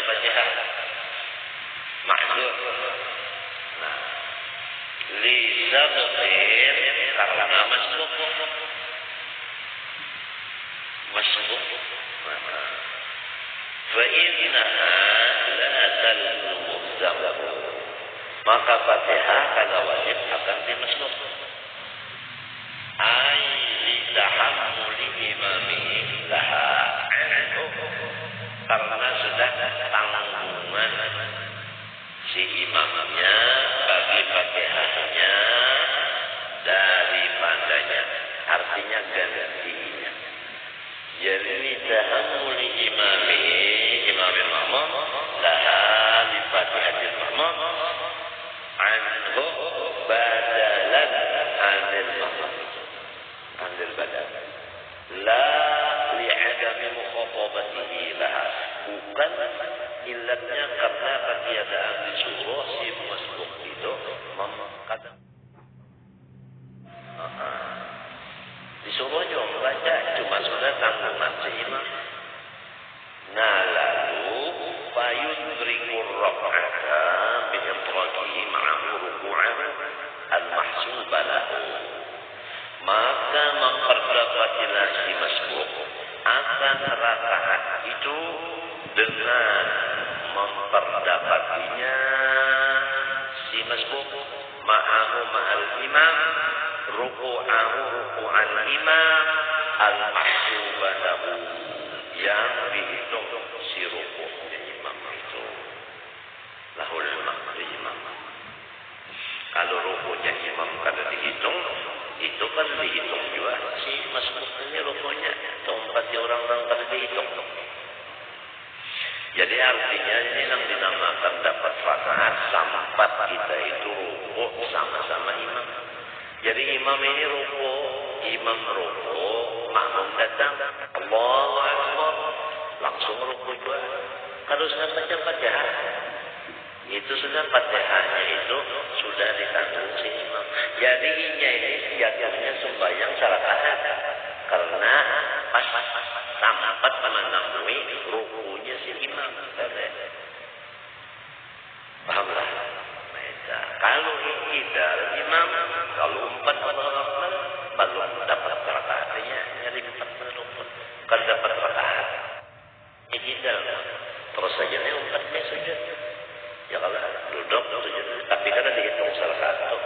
Fatihah ma'dzur. Nah, li sabqin karena masbuk. Fa innaha la talzumu dzam. Maka Fatihah kalau wajib akan dimasbuk. Ai li tahammuli imamihi laha. Karena sudah tanggungan si imamnya bagi Fatihahnya daripadanya, artinya gantinya. Jadi tahammuli imamil makmum laha li Fatihatil makmum anhu badalan anil makmum anil badal la li'adami mukhatabatihi laha, bukan illatnya karena ketiadaan disuruh si masbuk itu kadang disuruh juga membaca, cuma sudah tanggungan si imam. Nah lalu fayudrikur raq'ata bi'itraqihi ma'ahu ruku'ahu al-mahsuba lahu, maka memperdapatilah si masbuk akan rakaat itu dengan memperdapatinya si masbuk ma'ahu ma'al imam ruku'ahu ruku'al imam al-mahsuba lahu, yang dihitung si ruku'nya imam itu lahul imam. Kalau ruku'nya imam kada dihitung, itu kan dihitung juga si masbuknya ruku'nya, tempat orang kada dihitung. Jadi artinya ini yang dinamakan dapat rakaat sampat kita itu ruku' sama-sama imam. Jadi imam ini ruku', imam ruku', makmum datang, Allahu Akbar, langsung ruku' juga. Kalau sudah baca Fatihah, itu sudah Fatihahnya itu sudah ditanggung si imam. Jadi ini sejatinya sembahyang rakaat karena pas sampat menemui ruku'nya si imam. Pahamlah? Kalau ikidal imam, kalau 4 orang belum dapat rakaatnya, nyari 4 rukun, kan dapat rakaat. Ikidal, terus saja nih 4-nya sujud. Ya kalau duduk sujud, tapi kada dihitung salah satu.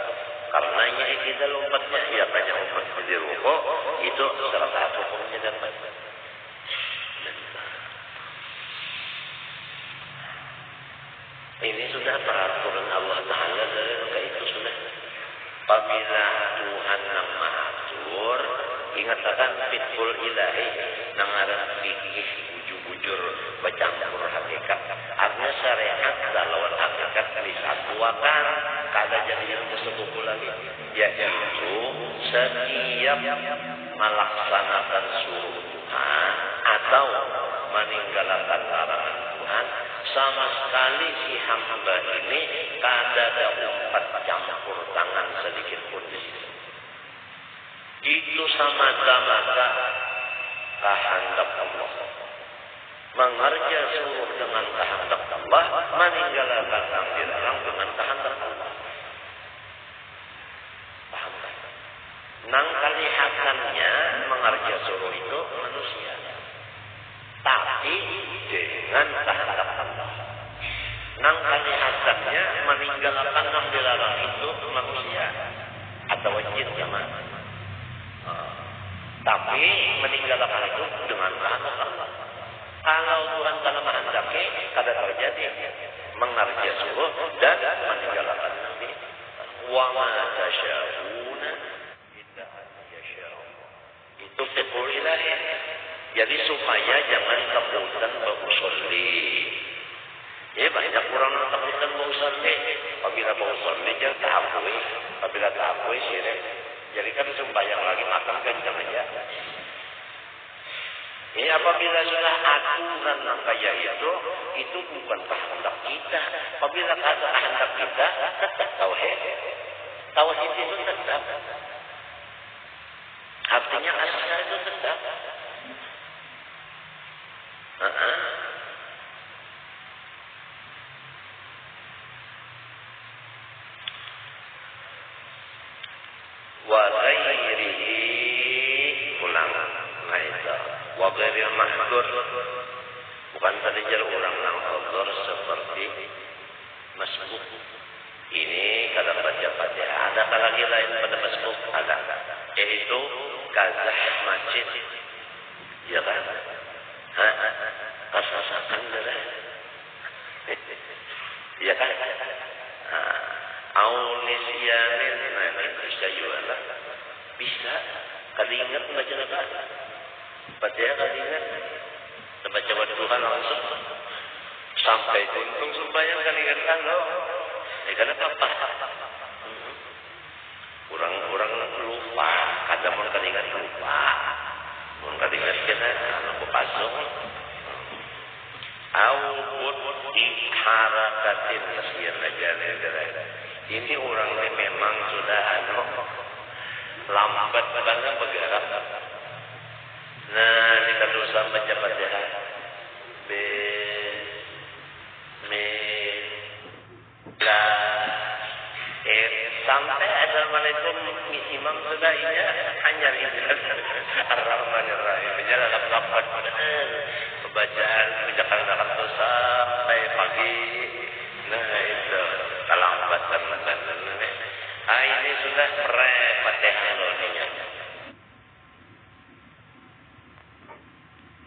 Karena ini ikidal 4-nya, ya banyak 4 jadi rukuk, itu salah satu rukunnya dapat. Ini sudah peraturan Allah Ta'ala dari maka itu sudah. Apabila Tuhan yang mengatur, ingatkan fitul ilahi, nangaran fikih bujur-bujur bercampur hakikat. Artinya syariat lawan hakikat disatuakan, kada jadi yang tersebut lagi. Yaitu setiap melaksanakan suruh Tuhan atau meninggalkan larangan Tuhan, sama sekali si hamba ini kada ada umpat campur tangan sedikit pun di situ. Itu semata-mata kehendak Allah. Mengerja suruh dengan kehendak Allah, meninggalkan yang dilarang dengan kehendak Allah. Paham kan? Nang kelihatannya mengerja suruh itu manusia, tapi dengan kehendak Allah. Nang kelihatannya meninggalkan yang dilarang itu manusia atau jin zaman. Tapi meninggalkan itu dengan kehendak Allah. Kalau Tuhan telah menghendaki, kada terjadi mengerja suruh dan meninggalkan nabi. Wa ma tasyauna illa an yasha Allah. Itu fiqhul ilahi. Jadi supaya jangan takutan berusolli. Ya banyak orang takutan berusolli. Apabila berusolli jangan tahapui. Apabila tahapui syirik. Jadi kan sembahyang lagi makan kencang aja. Ini apabila sudah aturan yang kayak itu bukan kehendak kita. Apabila ada kehendak kita, tetap tauhid. Tauhid itu tetap. Artinya asal itu tetap. wa ghairihi ulang. Nah itu wa ghairil mahdur, bukan tadi jar ulang nang hadar seperti masbuk. Ini kata baca Fatihah. Adakah lagi lain pada masbuk? Ada, yaitu kazah masjid, ya kan? Kasasakan darah, ya kan? Aunisyanin, nah bisa juga lah. Bisa, kali ingat baca apa? Fatihah kali ingat, baca Tuhan langsung sampai tuntung sembahyang kali ingat kalau. Karena apa? Orang lupa, kadang mau kadingan lupa, mau kadingan kita aku pasung. Awut iharakatin sekian aja negara. Ini orang ini memang sudah lambat banget bergerak. Nah, ini kan dosa baca Fatihah. Sampai assalamualaikum imam sudah ini hanya Ar-Rahmanir-Rahim jalan lapan pembacaan menjalankan itu sampai pagi. Nah itu kelambatan ini sudah pre-Fatihah loninya.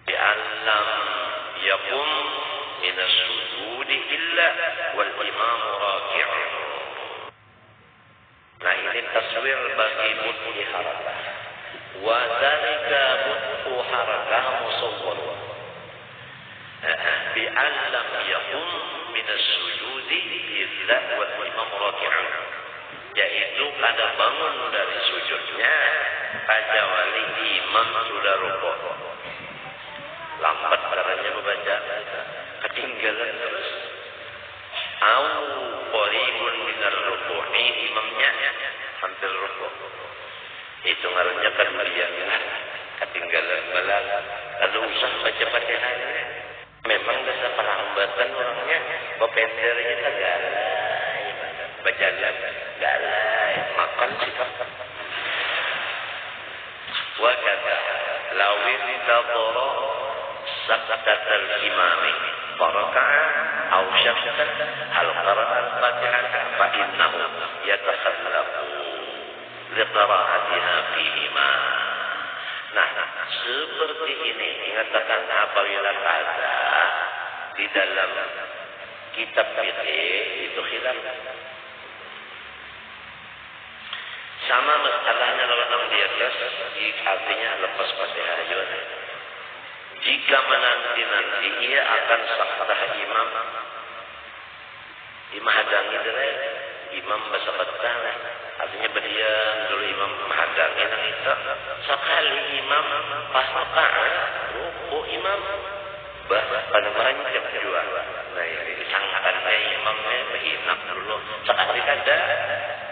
Bi'allam yakum minas sujudi illa wal imamu raki'un. Nah ini taswir bagi butuh harakah. Wa dzalika butuh harakah musawwar. Bi allam yaqum min as-sujudi illa wal imam raki'un. Yaitu kada bangun dari sujudnya kecuali imam sudah rukuk. Lambat caranya membaca, ketinggalan terus. Au qaribun minar ruku'i, imamnya hampir rukuk. Itu ngarannya kan meriangnya ketinggalan malam. Lalu usah baca Fatihah. Memang dasar perlambatan orangnya, bependernya tak galai, baca galai, makan sikap. Wa kata lawin tadara sakdatal imami faraka'a aw syafatan hal qara'a al-Fatihah fa innahu yatakhallafu liqira'atiha fihima. Nah, seperti ini dikatakan apabila ada di dalam kitab fikih itu khilaf. Sama masalahnya kalau nang di atas, artinya lepas Fatihah juga. Jika menanti ia akan sahdah imam hadangi derek, imam basabatan, artinya berdiam dulu imam hadangi nang itu. Sekali imam pas ruku imam pada banyak kedua. Nah ini sangkannya imamnya behinak dulu. Sekali kada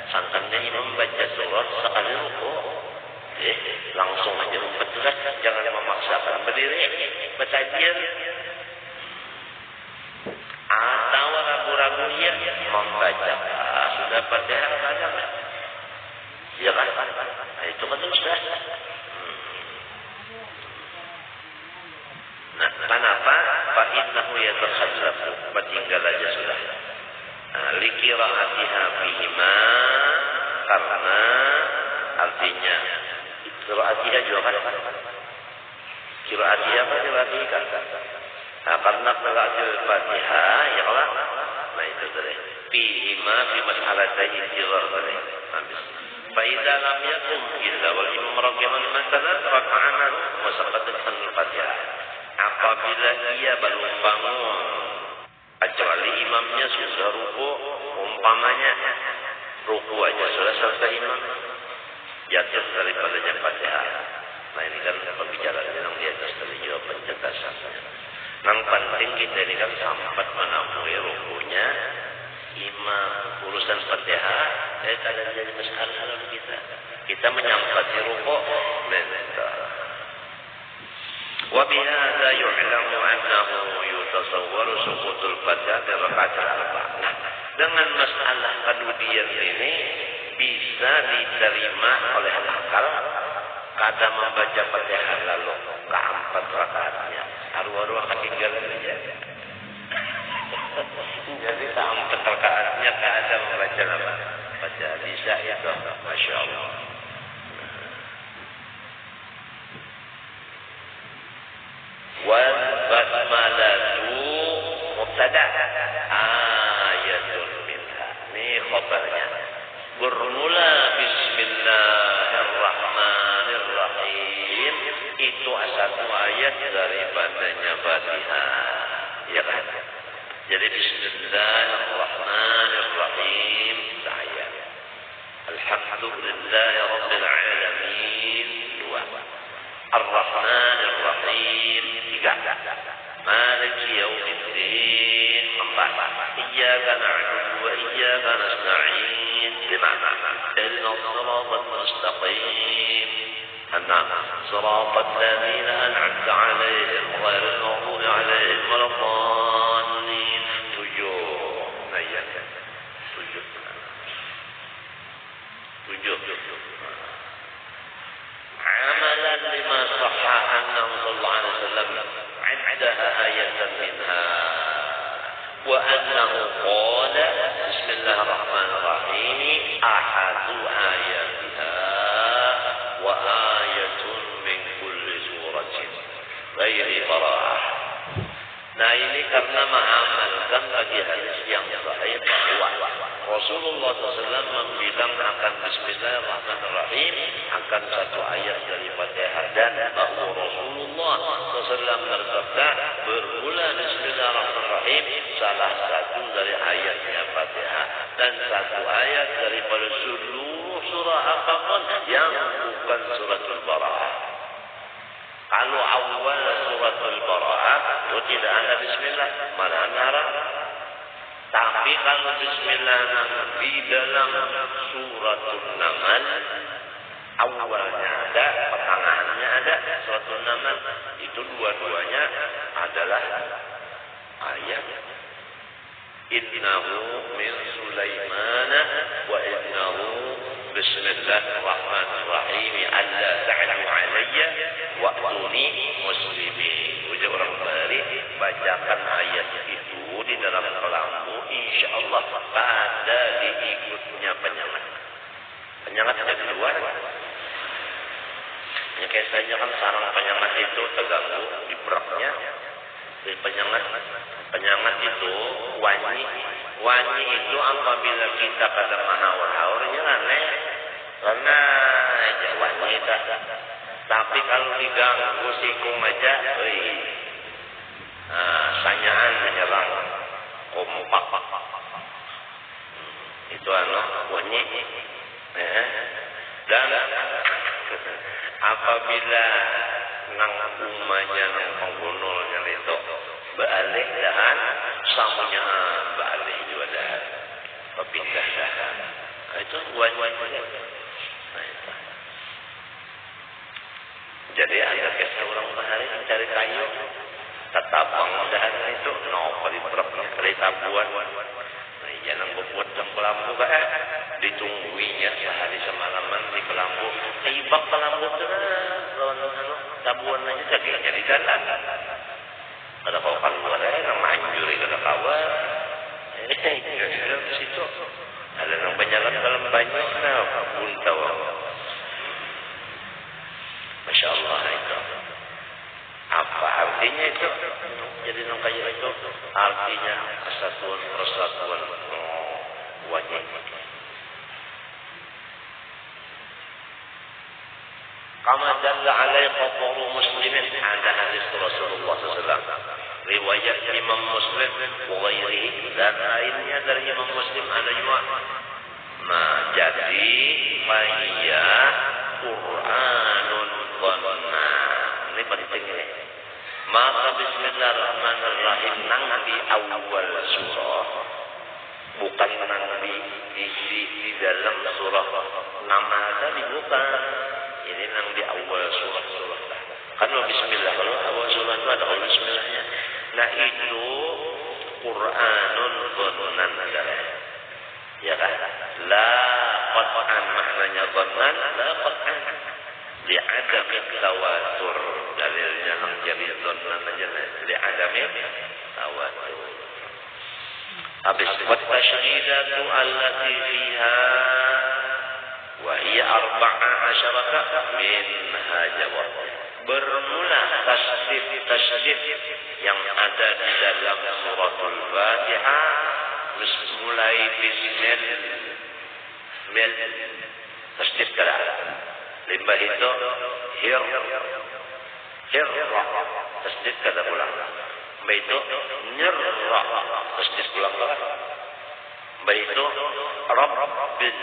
sangkannya imam baca surah sekali ruku. Langsung aja membetulan, jangan memaksakan berdiri, bertajir. Atau ragu-ragu dia membaca sudah Fatihah saja. Ya kan? Nah, itu kan sudah. Nah, kenapa? Fa innahu yatakhallafu, tinggal aja sudah. Liqira'atiha fihima, karena artinya qira'atiha juga kan. Qira'atiha apa qira'atiha? Karena qira'atil Fatihah ya Allah. Nah itu tadi. Fihima fi mas'alatayn jizar tadi. Habis. Fa idza lam yakum illa wal imam raki'an masalan raka'ana wa saqatat al-Fatihah. Apabila ia belum bangun kecuali imamnya sudah ruku, umpamanya ruku aja sudah selesai imam, jatuh daripadanya Fatihah. Nah ini kan pembicaraan yang di atas tadi juga penjelasannya. Yang penting kita ini kan sampai menemui rukunya imam, urusan Fatihah kadang jadi masalah dalam kita menyampai ruku. وبهذا يعلم أنه يتصور سقوط الفتحة في الركعة الأربعة. Nah, dengan masalah kemudian ini bisa diterima kadang membaca Fatihah lalu keempat rakaatnya arwah-arwah ketinggalan aja. Jadi keempat rakaatnya kadang membaca apa? Baca bisa itu, masya Allah. Wal basmalatu mubtada ayatun minha. Ini khabarnya. Bermula bismillahirrahmanirrahim itu satu ayat daripadanya Fatihah. Ya kan? Jadi bismillahirrahmanirrahim ayat. Alhamdulillahirabbil alamin dua. Ar-Rahmanir-Rahim tiga. Maliki yaumiddin empat. Iyyaka na'budu wa iyyaka nasta'in lima. Ihdinas siratal mustaqim enam. Siratal ladzina an'amta 'alaihim ghairil maghdubi 'alaihim waladdallin tujuh. Ayat tujuh. عملا لما صح عنه صلى الله عليه وسلم عندها آية منها وأنه قال بسم الله الرحمن الرحيم أحد آياتها وآية من كل سورة غير براءة. Nah ini karena mengamalkan bagi hadis yang sahih bahwa Rasulullah SAW membilang akan Bismillahirrahmanirrahim akan satu ayat dari Fatihah dan bahwa Rasulullah SAW bersabda bermula Bismillahirrahmanirrahim salah satu dari ayatnya Fatihah dan satu ayat daripada seluruh surah apapun yang bukan suratul Bara'ah. Kalau awal suratul Bara'ah itu tidak ada bismillah, malah haram. Tapi kalau bismillah di dalam suratul Namal awalnya ada, pertengahannya ada suratul Namal itu dua-duanya adalah ayat innahu min Sulaiman wa innahu bismillahirrahmanirrahim alla ta'lamu alayya wa'tuni muslimin. Ujar orang Bali bacakan ayat itu di dalam kelambu insyaallah pada diikutnya penyengat. Penyengat ada di luar. Ya kayak saja kan sarang penyengat itu terganggu di beraknya. Di penyengat itu wangi itu apabila kita kadang haur-haurnya aneh karena aja wangi tak. Tapi kalau diganggu sikung aja, sanyaan menyerang kompak. Itu wangi. Dan apabila nang umanya nang penggunulnya itu balik dahan samunya balik juga dahan berpindah dahan itu wangi. Jadi ada kisah orang bahari mencari kayu tetap dahan itu di perapnya kali tabuan jangan buat kelambu ditungguinya sehari semalaman di kelambu ibak kelambu tabuan aja dagingnya di dalam ada kau keluar yang manjur itu ada kawan di situ ada yang berjalan dalam banyak pun tahu. Masya Allah itu apa artinya itu jadi nongkaya itu artinya kesatuan persatuan wajib. Kama jalla alaihi qabru muslimin ada hadis Rasulullah SAW riwayat Imam Muslim wa ghairihi dan lainnya dari Imam Muslim ada juga. Nah jadi fahiyya Qur'anun qanna. Ini penting ini. Maka bismillahirrahmanirrahim nang di awal surah bukan nang di dalam surah nama tadi bukan. Ini nang di awal surah. Kan bismillah kalau awal surah itu ada bismillahnya. Nah itu Qur'anun qannan adalah ya kan? La qat'an maknanya qannan la qat'an. Li'adam tawatur. Dalilnya nang jadi dhanna aja li adami tawatur. Habis tasydidatu allati fiha wa hiya 14 minha jawab. Bermula tasydid yang ada di dalam suratul Fatihah mulai bismil tasydid kala limbah itu hir tasydid kala ulang mbah itu nyerra tasydid ulang kala mbah itu rabbil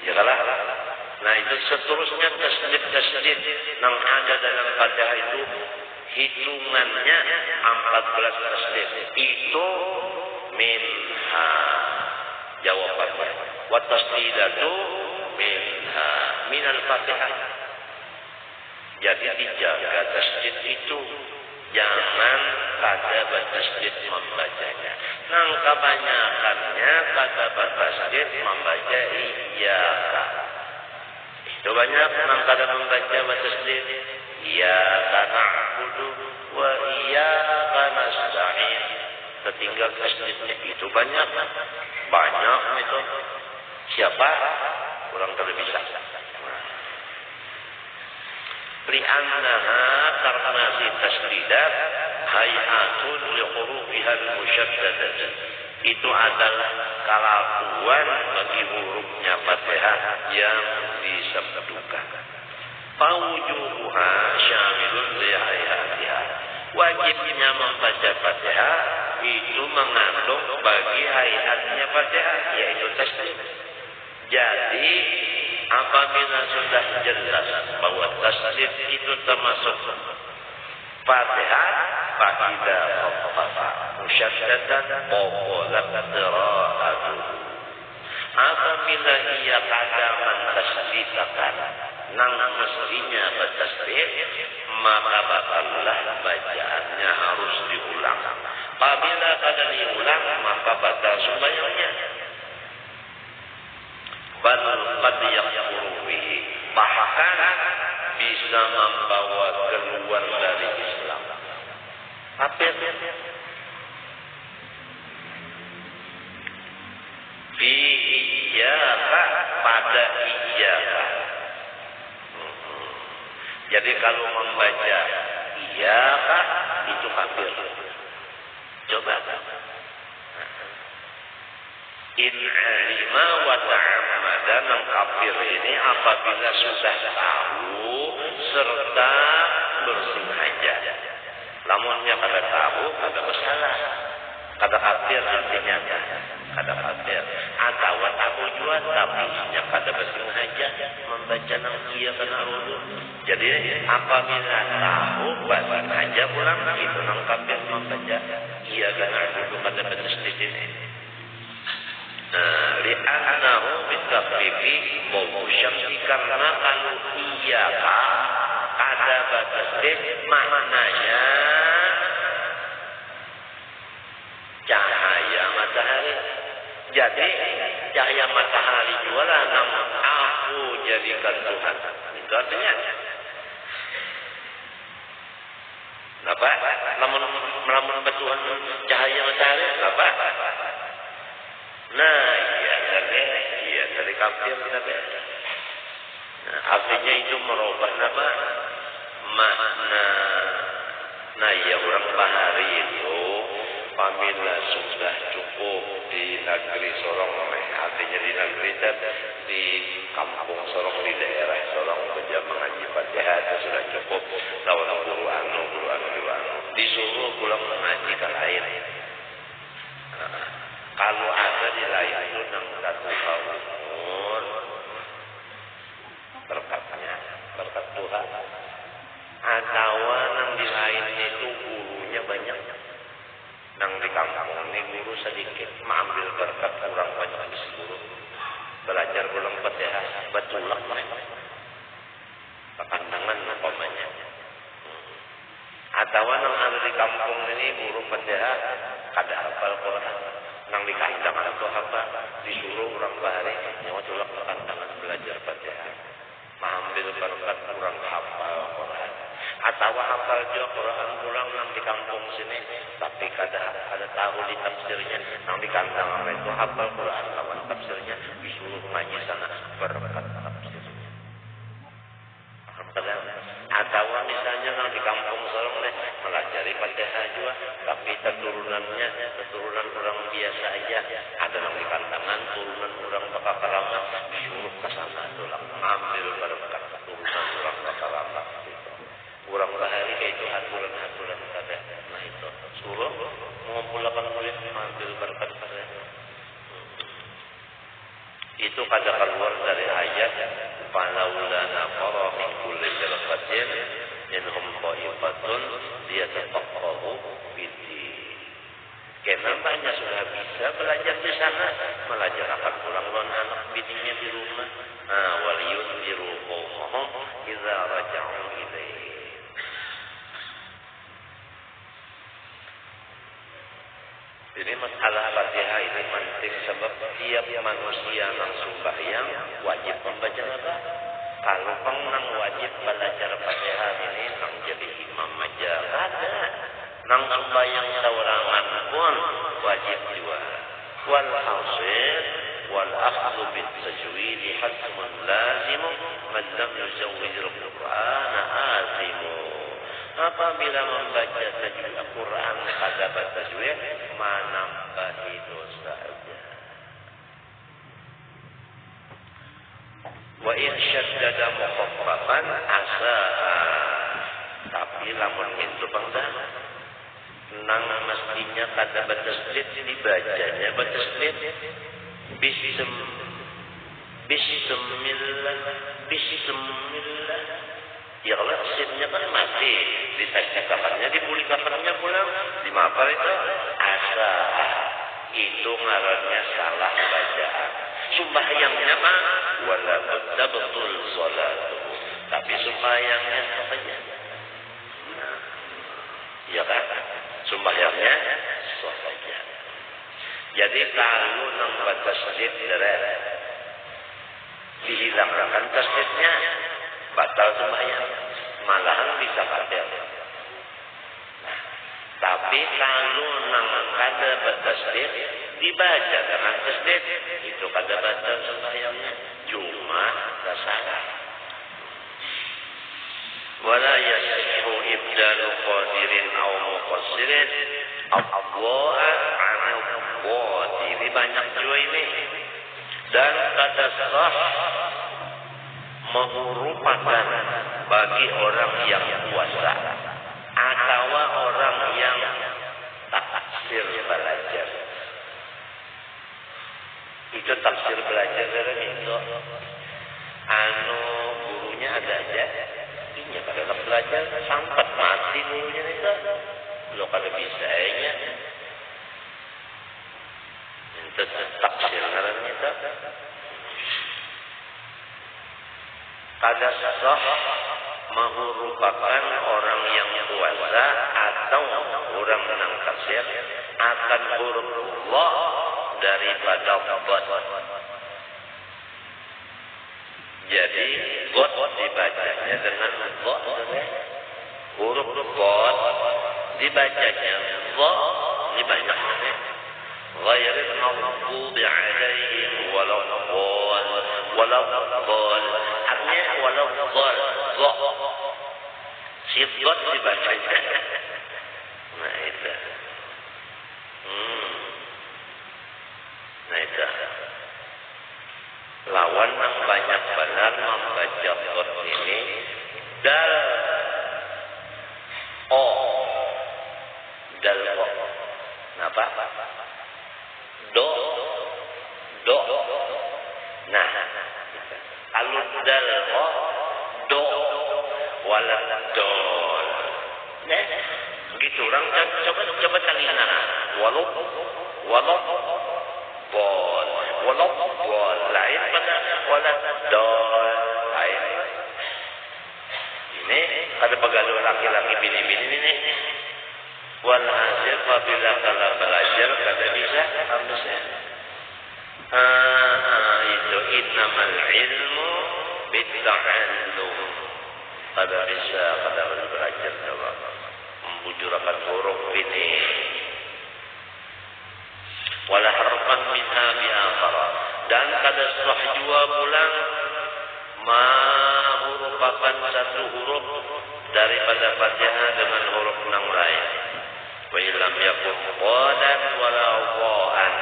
ya kala. Nah itu seterusnya tasydid yang ada dalam Fatihah itu hitungannya 14 tasydid. Itu minha jawabannya. Wa tasydidatu minha minal Fatihah. Jadi dijaga tasydid itu, jangan kada bertasydid membacanya. Nang kebanyakannya kada bertasydid membaca iyyaka. Itu banyak nang kada membaca bertasydid iyyaka na'budu wa iyyaka nasta'in. Tertinggal tasydidnya itu banyak itu. Siapa? Orang kada bisa. Li'annaha karena si tasdidat hay'atun li hurufiha al-musyaddadah. Itu adalah kelakuan bagi hurufnya Fatihah yang disebutkan. Fawujubuha syamilun li hay'atiha. Wajibnya membaca Fatihah itu mengandung bagi hay'atnya Fatihah, yaitu tasdid. Jadi apabila sudah jelas bahwa tasydid itu termasuk Fatihah, fa'idha khaffafa musyaddatan qabalat qira'atuhu. Apabila ia kada mentasydidkan nang mestinya bertasydid, maka batallah bacaannya harus diulang. Apabila kada diulang, maka batal sembahyangnya. Qad yakfuru bihi, bahkan bisa membawa keluar dari Islam. Apa? Fi iyyaka, pada iyyaka. Jadi kalau membaca iyyaka itu kafir. Coba. In alima wa ta'amada, nang kafir ini apabila sudah tahu serta bersengaja. Lamunnya kada tahu, kada bersalah. Kada kafir artinya kada kafir. Atau tahu juga tapi kada bersengaja membaca nang iya kana rudu. Jadi apabila tahu bersengaja pulang itu nang kafir membaca iya kana rudu kada bertasydid ini. Li'annahu bitafriqi mawsyamsi, karena kalau iyyaka ada batasdid maknanya cahaya matahari. Jadi cahaya matahari juga namun aku jadikan Tuhan. Itu artinya apa? Melamun Tuhan cahaya matahari apa? Nah, iya dari kafir nabe. Nah, artinya itu merubah nama makna. Nah, ya orang bahari itu apabila sudah cukup di negeri Sorong, artinya di negeri dan di kampung Sorong, di daerah Sorong kerja mengaji Fatihah itu sudah cukup. Tahun guru anu disuruh pulang mengaji ke lain. Kalau ada di lain itu nang satu umur berkatnya, berkat Tuhan. Atau nang di lain itu gurunya banyak. Nang di kampung ini guru sedikit, mengambil berkat kurang banyak di guru. Belajar pulang Fatihah, betulak pandangan umpamanya. Atau nang ada di kampung ini guru Fatihah kada hafal Quran. Nang di kandang atau apa disuruh orang bahari nyawa tulak ke kandangan belajar Fatihah, mengambil mengambil berkat kurang hafal Quran. Atau hafal juga Quran kurang nang di kampung sini, tapi ada tahu di tafsirnya nang di kandang itu hafal Quran lawan tafsirnya disuruh ngaji sana berkat tafsirnya. Atau misalnya nang di kampung Sorong melajari Fatihah juga, tapi keturunan orang biasa aja, ada nang di kandangan turunan orang bakal keramat disuruh ke sana tulang ngambil berkat turunan orang bakal keramat. Kurang bahari kayak itu haturan kada. Nah itu suruh mengumpulkan kulit mengambil berkat pada. Itu kada keluar dari ayat falaula nafara min kulli firqatin minhum qa'ifatun liyatafaqahu fiddin. Kenapa sudah bisa belajar di sana, melajarkan pulang non anak bininya di rumah. Wal yunziru qaumahum idza raja'u ilaihi. Jadi masalah Fatihah ini penting sebab tiap manusia yang sembahyang wajib membaca apa? Kalau pengang wajib belajar Fatihah ini nang jadi imam aja ada. Nang sembahyang saurangan pun wajib juga. Wal hasil wal akhdhu bit tajwid hatmun lazim man lam yuzawwij al-Qur'an azimu. Apabila membaca tajwid Al-Quran pada tajwid menambahi dosa saja. Wa in syaddada mukhaffafan asaa. Tapi lamun itu bangsa nang mestinya kada batasdid dibacanya batasdid bismillah. Ya Allah, sinnya kan masih di kafannya, dibuli kafannya pulang di mapar itu asa. Itu ngarannya salah bacaan. Sembahyangnya mah wala budda betul salatuhu. Tapi sembahyangnya apa saja? Ya kan? Sembahyangnya sah saja. Jadi kalau nang batasdid deret dihilangkan tasdidnya batal sembahyang, malahan bisa batal. Nah, tapi kalau nang kada batasdid dibaca dengan tasdid itu kada batal sembahyangnya, cuma salah. Wala yasihu ibdalu qadirin aw muqassirin Allah anil qadiri, banyak juga ini. Dan kada sah mengurupakan bagi orang yang puasa atau orang yang tafsir belajar. Itu tafsir belajar dari itu. Gurunya ada aja. Ini pada belajar sampai mati gurunya itu. Lo kada bisanya. Itu tafsir namanya itu. Kada sah merupakan orang yang puasa atau orang yang tafsir akan huruf Allah daripada bot. Jadi bot dibacanya dengan bot, huruf bot dibacanya bot dibacanya ghairil maghdubi alaihim waladdallin. Artinya waladdallin. Si bot dibacanya. Nah itu. Nah itu. Lawan yang banyak benar membaca bot ini dal o. Kenapa? Do. Nah, kalau dal o do waladdol. Nah, begitu orang coba kalian waladdol lain pada waladdol lain. Ini ada pegaduh laki-laki bini-bini ini. Walhasil apabila kalau belajar kada bisa harusnya. Itu innamal ilmu bitta'allum. kada bisa kada belajar coba membujurakan huruf ini. Wala harfan minha bi akhara, dan kada sah jua pulang ma merupakan satu huruf daripada Fatihah dengan huruf yang lain. Wa illam yakun qadan wala qaan,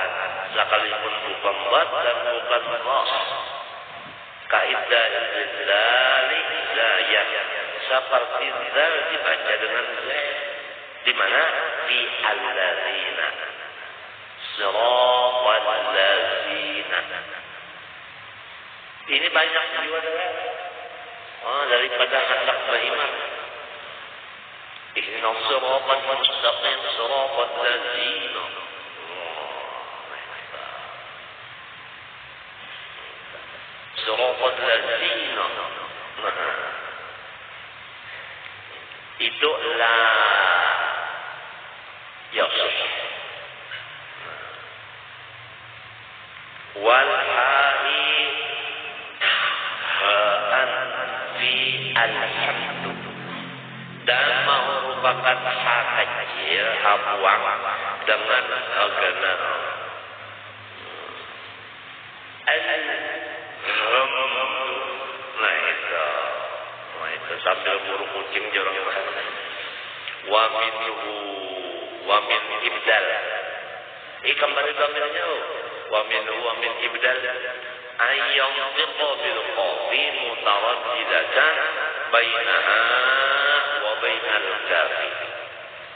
sekalipun bukan bad dan bukan ras. Kaidah dzalik zayah, seperti zal dibaca dengan z. Di mana? Fi alladzina. Siratal ladzina. Ini banyak juga daripada hendak beriman. Ihdinas siratal mustaqim siratal ladzina. Siratal ladzina. Itu la yasih. Wal ha'i ha'an fi al-hamdu, dan merupakan ha kecil habuang dengan agana nah itu sambil buru kucing jorong wa min ibdal. Kembali domirnya wa min ibdal ayyam biqa bil qafi mutaraddidatan bainaha wa bainal kafi.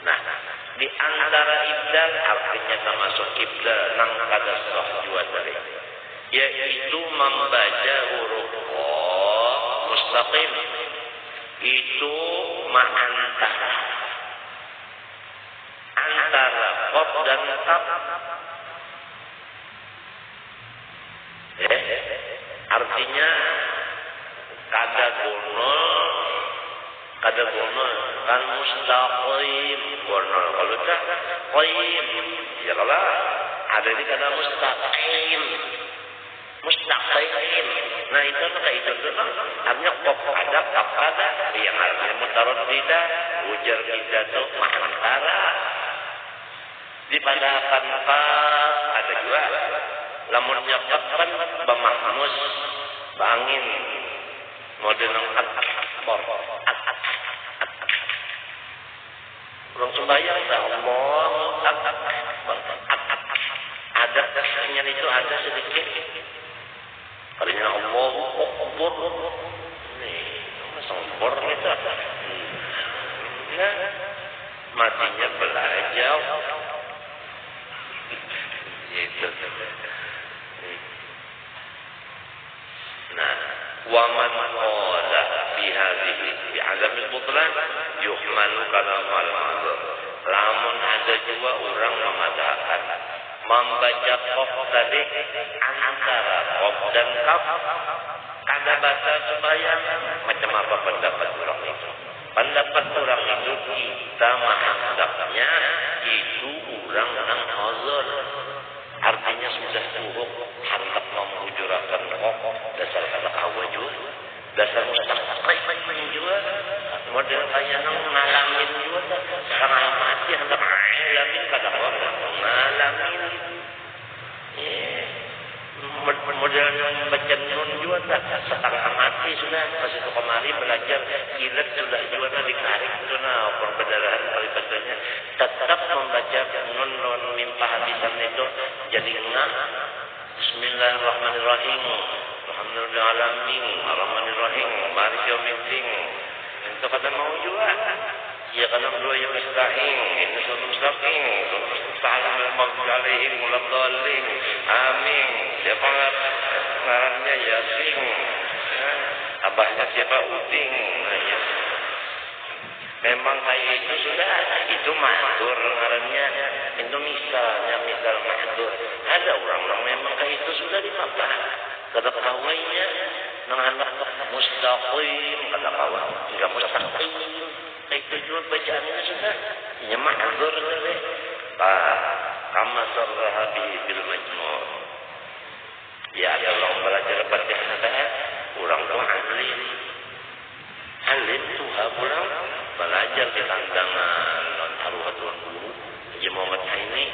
Nah, di antara ibdal artinya termasuk ibdal nang kada sah jua tadi, yaitu membaca huruf qa mustaqim itu antara qaf dan kaf. Artinya kada gonol kan mustaqim gonol, kalau tak qaim ya kalau ada di kada mustaqim. Nah itu kayak itu artinya qaf ada kaf ada yang artinya mutaraddidah ujar kita tuh antara dipadakan kaf ada juga lamun nyakapkan bamahmus bangin model akbar orang sembahyang Allah ada dasarnya itu ada sedikit kalinya Allah akbar nih sempur itu nah matinya belajar itu. Nah, wa man qala fi hadhihi bi adam al-butlan yuhmalu kalam al-mazhar. Lamun ada juga orang mengatakan membaca qaf tadi antara qaf dan kaf kada baca sembahyang. Macam apa pendapat orang itu? Pendapat orang itu kita menghendaknya itu orang yang hazar. Artinya sudah buruk hendak memujurakan pokok dasar kata awajud dasar mustaqim juga model kayak ngalamin juga setengah mati hendak ngalamin kata orang ngalamin model baca nun juga setengah mati sudah pas itu kemari belajar kilat sudah juga dikarik itu perbedaan kalimatnya tetap membaca nun mimpa habisan itu jadi enggak. Bismillahirrahmanirrahim alhamdulillahalamin arrahmanirrahim maliki yaumiddin itu kata mau juga ya karena dua yang mustaqim itu suatu mustaqim salam al-maghfiralaihim waladhdallin amin. Siapa ngarannya Yasin abahnya siapa Uding ya. Memang kayak itu sudah itu mahdur ngarannya itu misal mahdur ada orang memang kayak itu sudah dimapa kata kawainya nang hendak mustaqim kata kawan enggak mustaqim itu juga bacaannya sudah ya mahdur tadi kama sarraha bihi bil majmu' ya kalau belajar Fatihah orang tuh alim pulang belajar di tandangan non haruhat tuan guru Haji Muhammad Haini.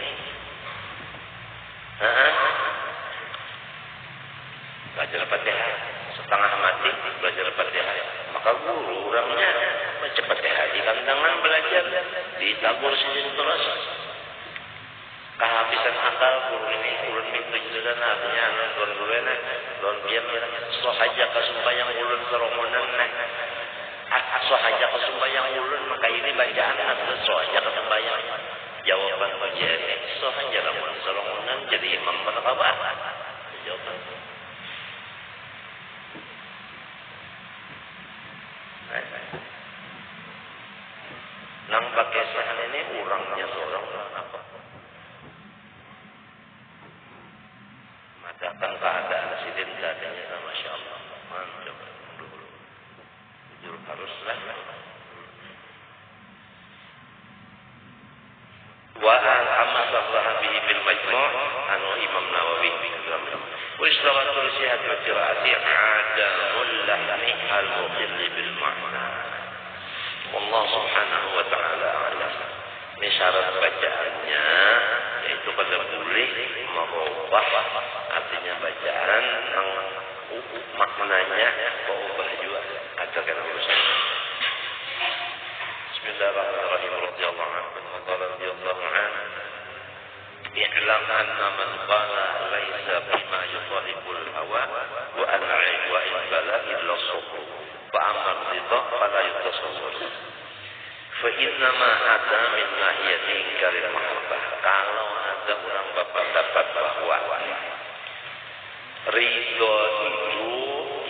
Belajar Fatihah setengah mati belajar Fatihah, maka guru orangnya baca Fatihah di tandangan belajar ditabur sini terus kehabisan akal guru ini ulun minggu juga artinya don gurena don biar so haja kasumbayang ulun seromonan so haja kasumbayang ulun maka ini bacaan asal so haja kasumbayang jawaban ujian so haja ramun seromonan jadi imam pada kabar jawaban nang pakai sahan ini orangnya seorang apa madakan keadaan sidin dadanya Masya Allah mantap jujur haruslah wa al-hamdulillah bihi bil majmu' anu Imam Nawawi wa istawatul sihat wa qiraati adamul lahmi al-muqil bil ma'na. Allah subhanahu wa ta'ala alam. Ini syarat bacaannya yaitu pada boleh merubah artinya bacaan yang maknanya berubah juga katakan urusan. Bismillahirrahmanirrahim. Radhiyallahu anhu radhiyallahu anhu i'lam anna man qala laysa bima yuqaribul hawa wa al-'ain wa in bala illa as-suhur fa amma ridha fala yutasawwar fa inna ma ada min nahiyati ingkaril mahabbah. Kalau ada orang bapak dapat bahwa ridho itu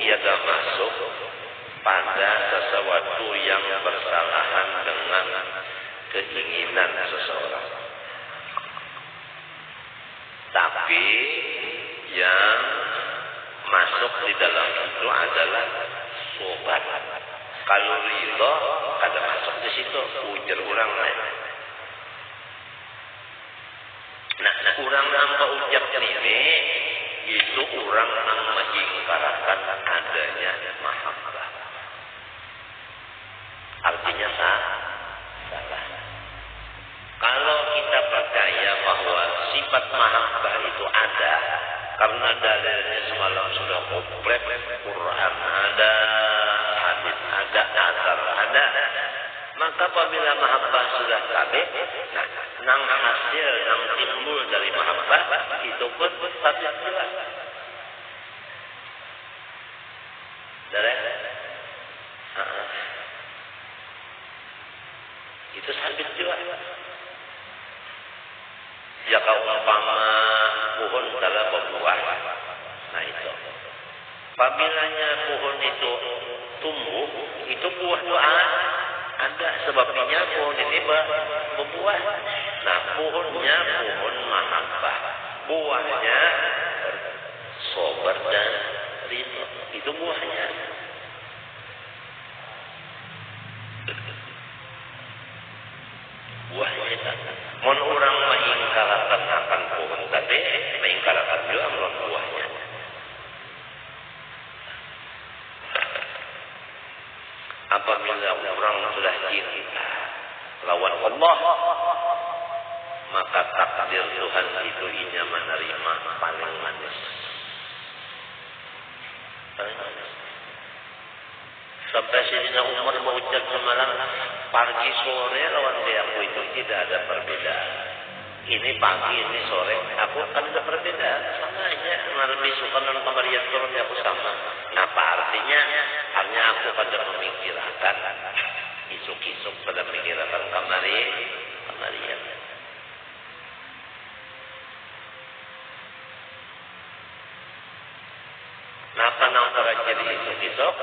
tiada masuk pada sesuatu yang bersalahan dengan keinginan seseorang, tapi yang masuk di dalam itu adalah sobat. Kalau ridho ada masuk di situ ujar orang lain. Nah, orang nampak ucapkan ini itu orang yang mengingkarakan adanya mahabbah. Artinya salah. Kalau kita percaya bahwa sifat mahabbah itu ada, karena dalilnya semalam sudah komplit, Quran ada, hadis ada, asar ada, maka apabila mahabbah sudah sabit, nang hasil yang timbul dari mahabbah itu pun sabit juga. Itu sabit juga. Jika umpama pohon dalam berbuah, nah itu. Apabila pohon itu tumbuh, itu buah doa ada sebabnya pohon ini berbuah. Nah, pohonnya pohon mahabbah, buahnya sabar dan ridho. Itu buahnya. Buahnya itu. Mun orang mengingkarakan akan pohon tadi, mengingkarakan juga melawan buahnya. Apabila orang sudah cinta lawan Allah, maka takdir Tuhan itu inya menerima paling manis. Sampai Sayyidina Umar mengucap semalam, pagi sore lawan aku itu tidak ada perbedaan. Ini pagi, ini sore, aku kan ada perbedaan. Sama aja, lebih suka nonton kemarian turun aku sama. Apa artinya? Artinya aku pada memikirkan isuk-isuk pada memikirkan kemarian. Napa nang terjadi isuk-isuk?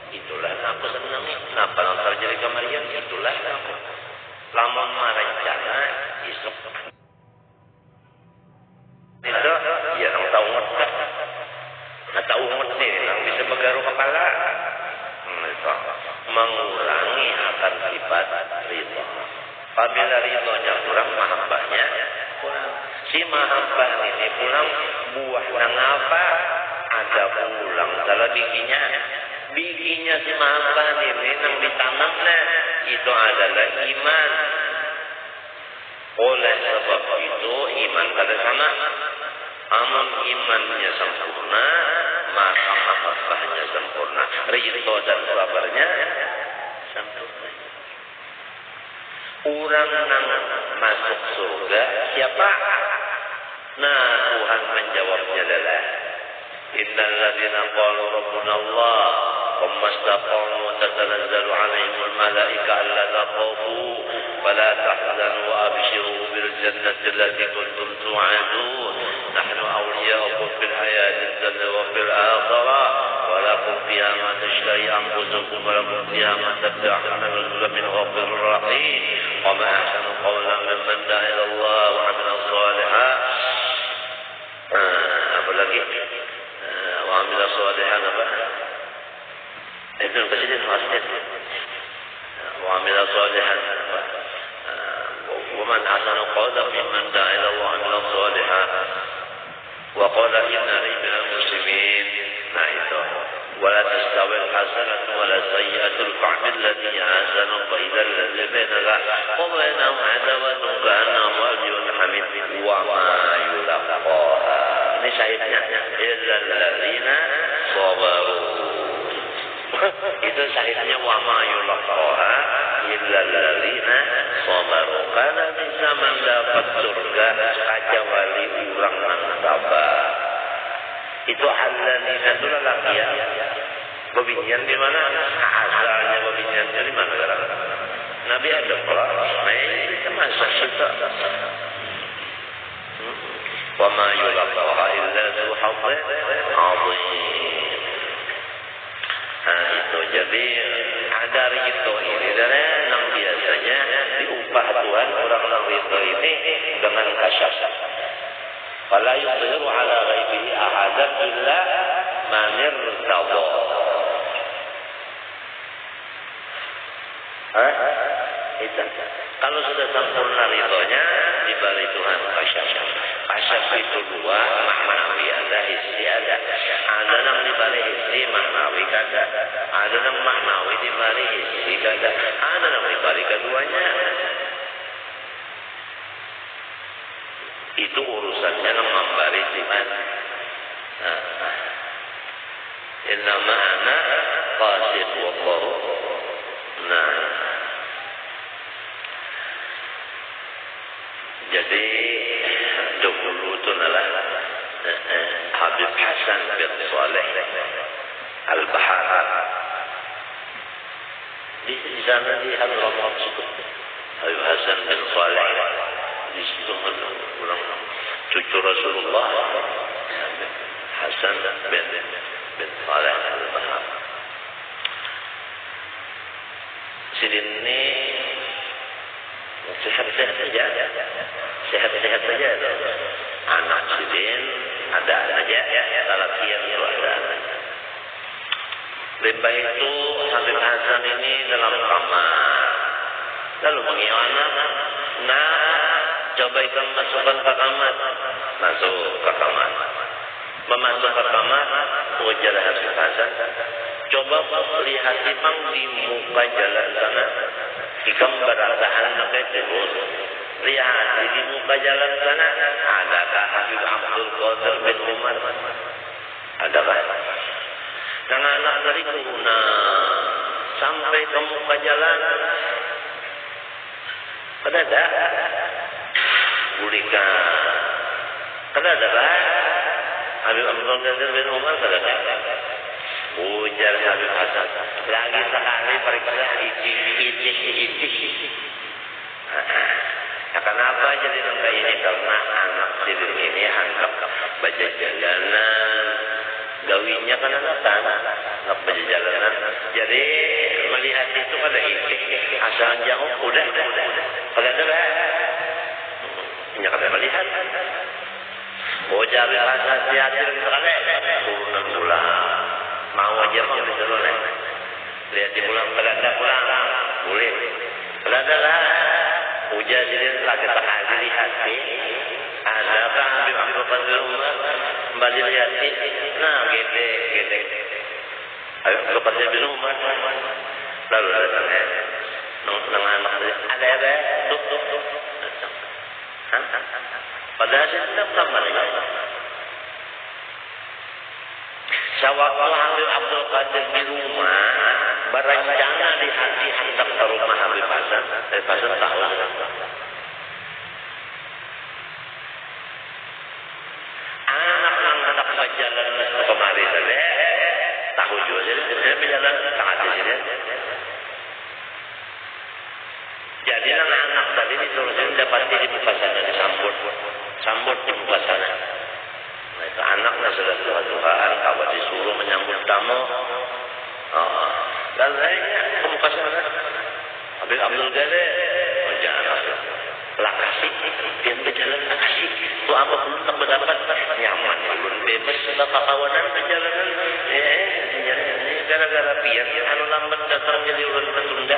Itulah aku senangi. Napa nang terjadi kemarian? Itulah aku. Lamun merencana isuk. Itu ya nang tahu ngetak. Nah tahu ngetak nang bisa menggaruh kepala. Itu mengurangi akan sifat ridho. Apabila ridhonya kurang, mahabbahnya kurang. Si mahabbah ini pulang buah nang apa? Ada pulang dalam bijinya. bijinya si makan ini yang ditanamnya itu adalah iman. Oleh sebab itu iman pada sana. Amun imannya sempurna, maka mahabbahnya sempurna, ridho dan sabarnya sempurna. Orang yang masuk surga siapa? Nah, Tuhan menjawabnya adalah innal ladzina qalu rabbuna Allah thumma istaqamu tatanazzalu 'alaihimul malaika alla takhafu wa la tahzanu wa abshiru bil jannati allati kuntum tu'adun nahnu awliya'ukum fil hayatid dunya wa fil akhirah wa lakum fiha ma tashtahi anfusukum wa lakum fiha ma tad'un nuzulan min ghafurir rahim wa ma ahsanu qawlan mimman da'a ila Allah wa 'amila shalihan. Apa lagi? Wa 'amila shalihan apa? Ibnu Katsir Al-Hasan wa 'amila shalihan wa man ahsanu qawlan mimman da'a ila Allah wa 'amila shalihan wa qala innani minal muslimin. Nah itu wala tastawil hasanatu wala sayyi'atul fa'bil ladzi ahsanu fa idzal ladzi bainaka wa bainahu 'adawatun ka'annahu waliyyun hamid wa ma yulaqaha. Ini syahidnya illal ladzina sabaru. Itu syahidnya wa ma yulaqaha illal ladzina sabaru. Karena bisa mendapat surga kecuali orang yang sabar. Itu alladzina itu lelaki ya. Babinyan di mana? Asalnya babinyan dari mana sekarang? Nabi Adam kalau main termasuk kita. Wa ma yulaqaha illa dzu hazzin 'adzim. Nah itu jadi ada rito ini dan yang biasanya diupah Tuhan orang-orang rito ini dengan kasyaf. Fala yudhiru ala ghaibihi ahadan illa man irtada. Itu. Kalau sudah sempurna ridhonya dibalik Tuhan kasyaf. Kasyaf itu dua, maknawi ada, hissi ada. Ada yang dibalik hissi maknawi kada. Ada yang maknawi dibalik hissi kada. Ada yang dibalik keduanya. Itu urusannya yang memberi Tuhan. Innama ana qasid wa qaru. Nah. Jadi dahulu itu adalah Habib Hasan bin Saleh Al-Bahar. Di sana di Hadramaut situ. Habib Hasan bin Saleh di situ orang cucu Rasulullah Hasan bin Saleh Al-Bahar. Sini sehat-sehat saja. Sehat-sehat saja. Anak sidin ada aja, lalakian itu ada. Lebih itu Habib Hasan ini dalam kamar. Lalu mengiau anak, nah coba ikan masukkan ke kamar. Masuk ke kamar. Memasuk ke kamar, ujar Habib Hasan. Coba lihat Ipang di muka jalan sana. Ikam berasaan pakai terus. Lihat di muka jalan sana. Adakah Habib Abdul Qadir bin Umar? Adakah? Dan anak dari Kuna sampai ke muka jalan. Ada? Bulika. Ada? Habib Abdul Qadir bin Umar ada? Ujar Habib Hasan. Lagi sekali periksa ijik. Nah, kenapa jadi sampai ini? Karena anak sirin ini anggap baca jalanan. Gawinya kan anak baca jalanan. Jadi melihat itu pada ijik. Asal jauh udah. Kalau ada hanya kata melihat. Ujar Habib Hasan hati-hati sekali. Turunan pulang. Mau aja mau disuruh lihat di pulang, kalau pulang boleh. Kalau ada lah, ujar jadi lagi tak lihat adakah Habib Abdul Qadir Umar kembali lihat nah gede Ayo kepada bin Umar. Lalu datangnya nang anak ada tuh. Padahal sedang kamar ini. Sewaktu Habib Abdul Qadir di rumah, berencana di hati hendak ke rumah Habib Hasan. Habib Hasan tahu. Anak-anak berjalan kemari tadi, tahu juga jadi dia berjalan sangat jadi. Jadi anak tadi diturusin dapati di muka sana disambut di muka sana. Nah itu anaknya sudah Tuhan kalau disuruh menyambut tamu. Dan lainnya ke muka sana. Habib Abdul Qadir, jangan lakasi, dia berjalan lakasi. Itu apa belum tak berdapat nyaman, belum bebas sudah kawanan perjalanan. Ini gara-gara pian, anu lambat datang jadi ulun tertunda.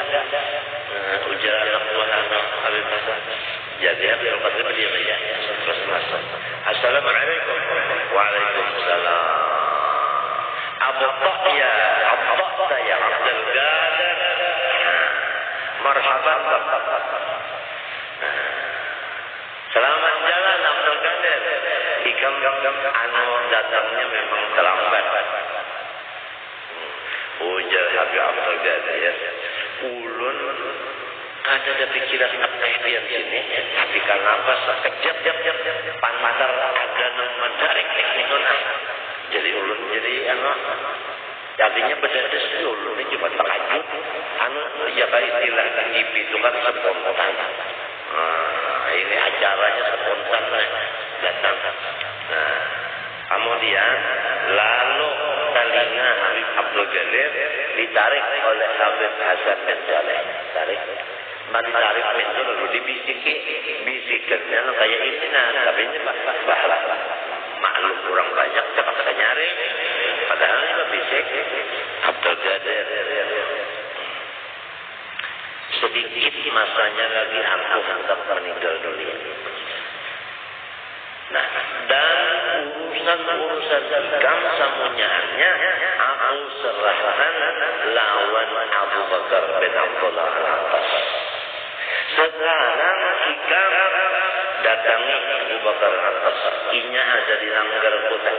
Ujar anak Tuhan Habib Hasan. Jadi Habib Qadir dia aja terus masuk. Assalamualaikum. Waalaikumsalam. Abu Tahya Abdul Qadir. Marhaban Bapak. Selamat jalan Abdul Qadir. Ikam anu datangnya memang terlambat. Ujar Habib Abdul Qadir. Ulun ada pikiran apa yang sini, tapi kenapa sekejap pantar ada menarik tekniknya. Jadi ulun jadi jadinya berdedes ulun ini cuma terkejut. Ya istilah TV itu kan spontan. Ini acaranya spontan datang. Kemudian lalu telinga Habib Abdul Qadir ditarik oleh Habib Hasan bin Saleh. Ditarik pintu lalu dibisikannya kayak ini tapi ini bahlah maklum kurang banyak cepat nyari. Padahal ini bisik Abdul Qadir. Sedikit masanya lagi aku hendak meninggal dunia. Nah, dan urusan hikam samunyaannya aku serahkan lawan Abu Bakar bin Abdullah al-Abbas. Sekarang hikam datangi Abu Bakar al-Abbas. Inya ada di langgar kota.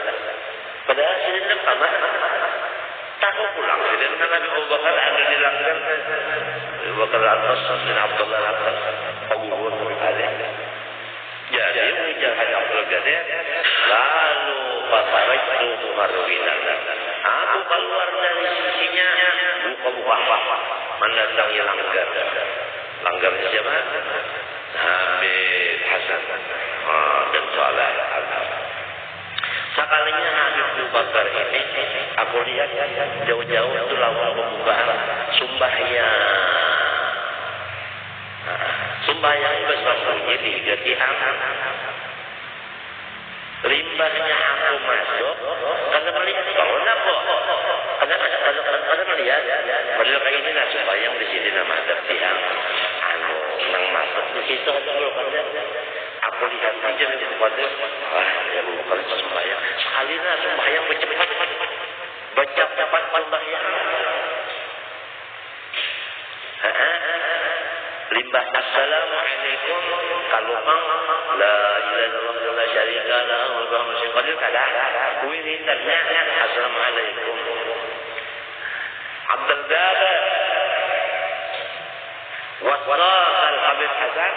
Padahal sini kamar takut pulang. Jadi Nabi Abu Bakar ada di langgar. Abu Bakar al-Abbas bin Abdullah al-Abbas. Pengurus ada. Jadi ujar Abdul Qadir lalu pasarai itu marwinan. Aku keluar dari sisinya buka mendatangi langgar. Langgarnya siapa? Habib Hasan dan Saleh. Sekalinya Habib Abu Bakar ini aku lihat jauh-jauh itu lawan pembukaan Sembahyang bersambungnya di tiang. Limbahnya aku masuk karena melihat bangunan kok. Karena melihat padahal kayak ini lah sembahyang di sini nama ada tiang. Nang masuk di situ ada bukan. Aku lihat aja di tempat wah ya bukan sembahyang. Sekali lah sembahyang bercepat. Baca cepat sembahyang. Limbah assalamualaikum kalau la ilaha illallah la syarika lahu wa huwa al-qadir kada wiridannya assalamualaikum Abdul Qadir wa al-Habib Hasan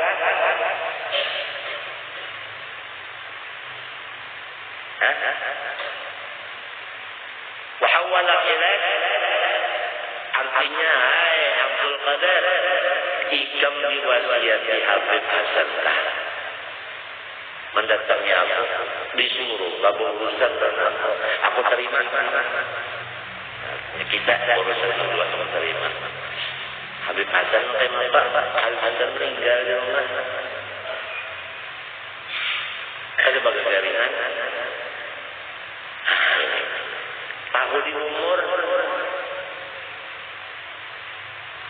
wa hawala ilaik artinya hai Abdul Qadir ikam diwasiati Habib Hasan mendatangi aku disuruh kamu urusan dan aku terima. Kita urusan berdua sama terima. Habib Hasan Habib Hasan meninggal di rumah. Ada bagaimana tahu di umur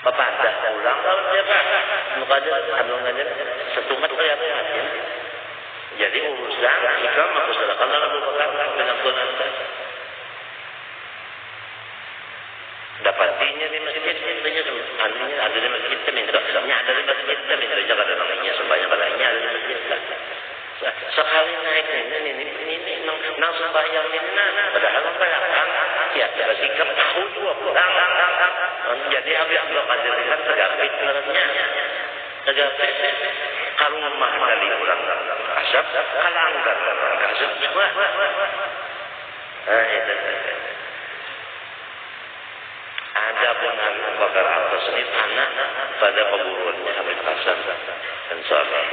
Bapak dah pulang kalau dia muka dia kandungannya setumat kayak apa? Jadi urusan hikam aku serahkan dalam Abu Bakar bin Abdul Aziz. patinya di masjid, anunya ada di masjid minta, ada di masjid minta jaga namanya sebanyak banyaknya ada di masjid. Sekali naik ini nang sembahyang ini padahal belakang ya sikap tahu juga pulang. Jadi Habib Abdul Qadir kan tegapit nerangnya. Tegapit kalau mah kali orang kasap kalanggar kasap juga. Ada pun Habib Bakar Atas ini anak pada keburuannya Habib Hasan dan Saleh.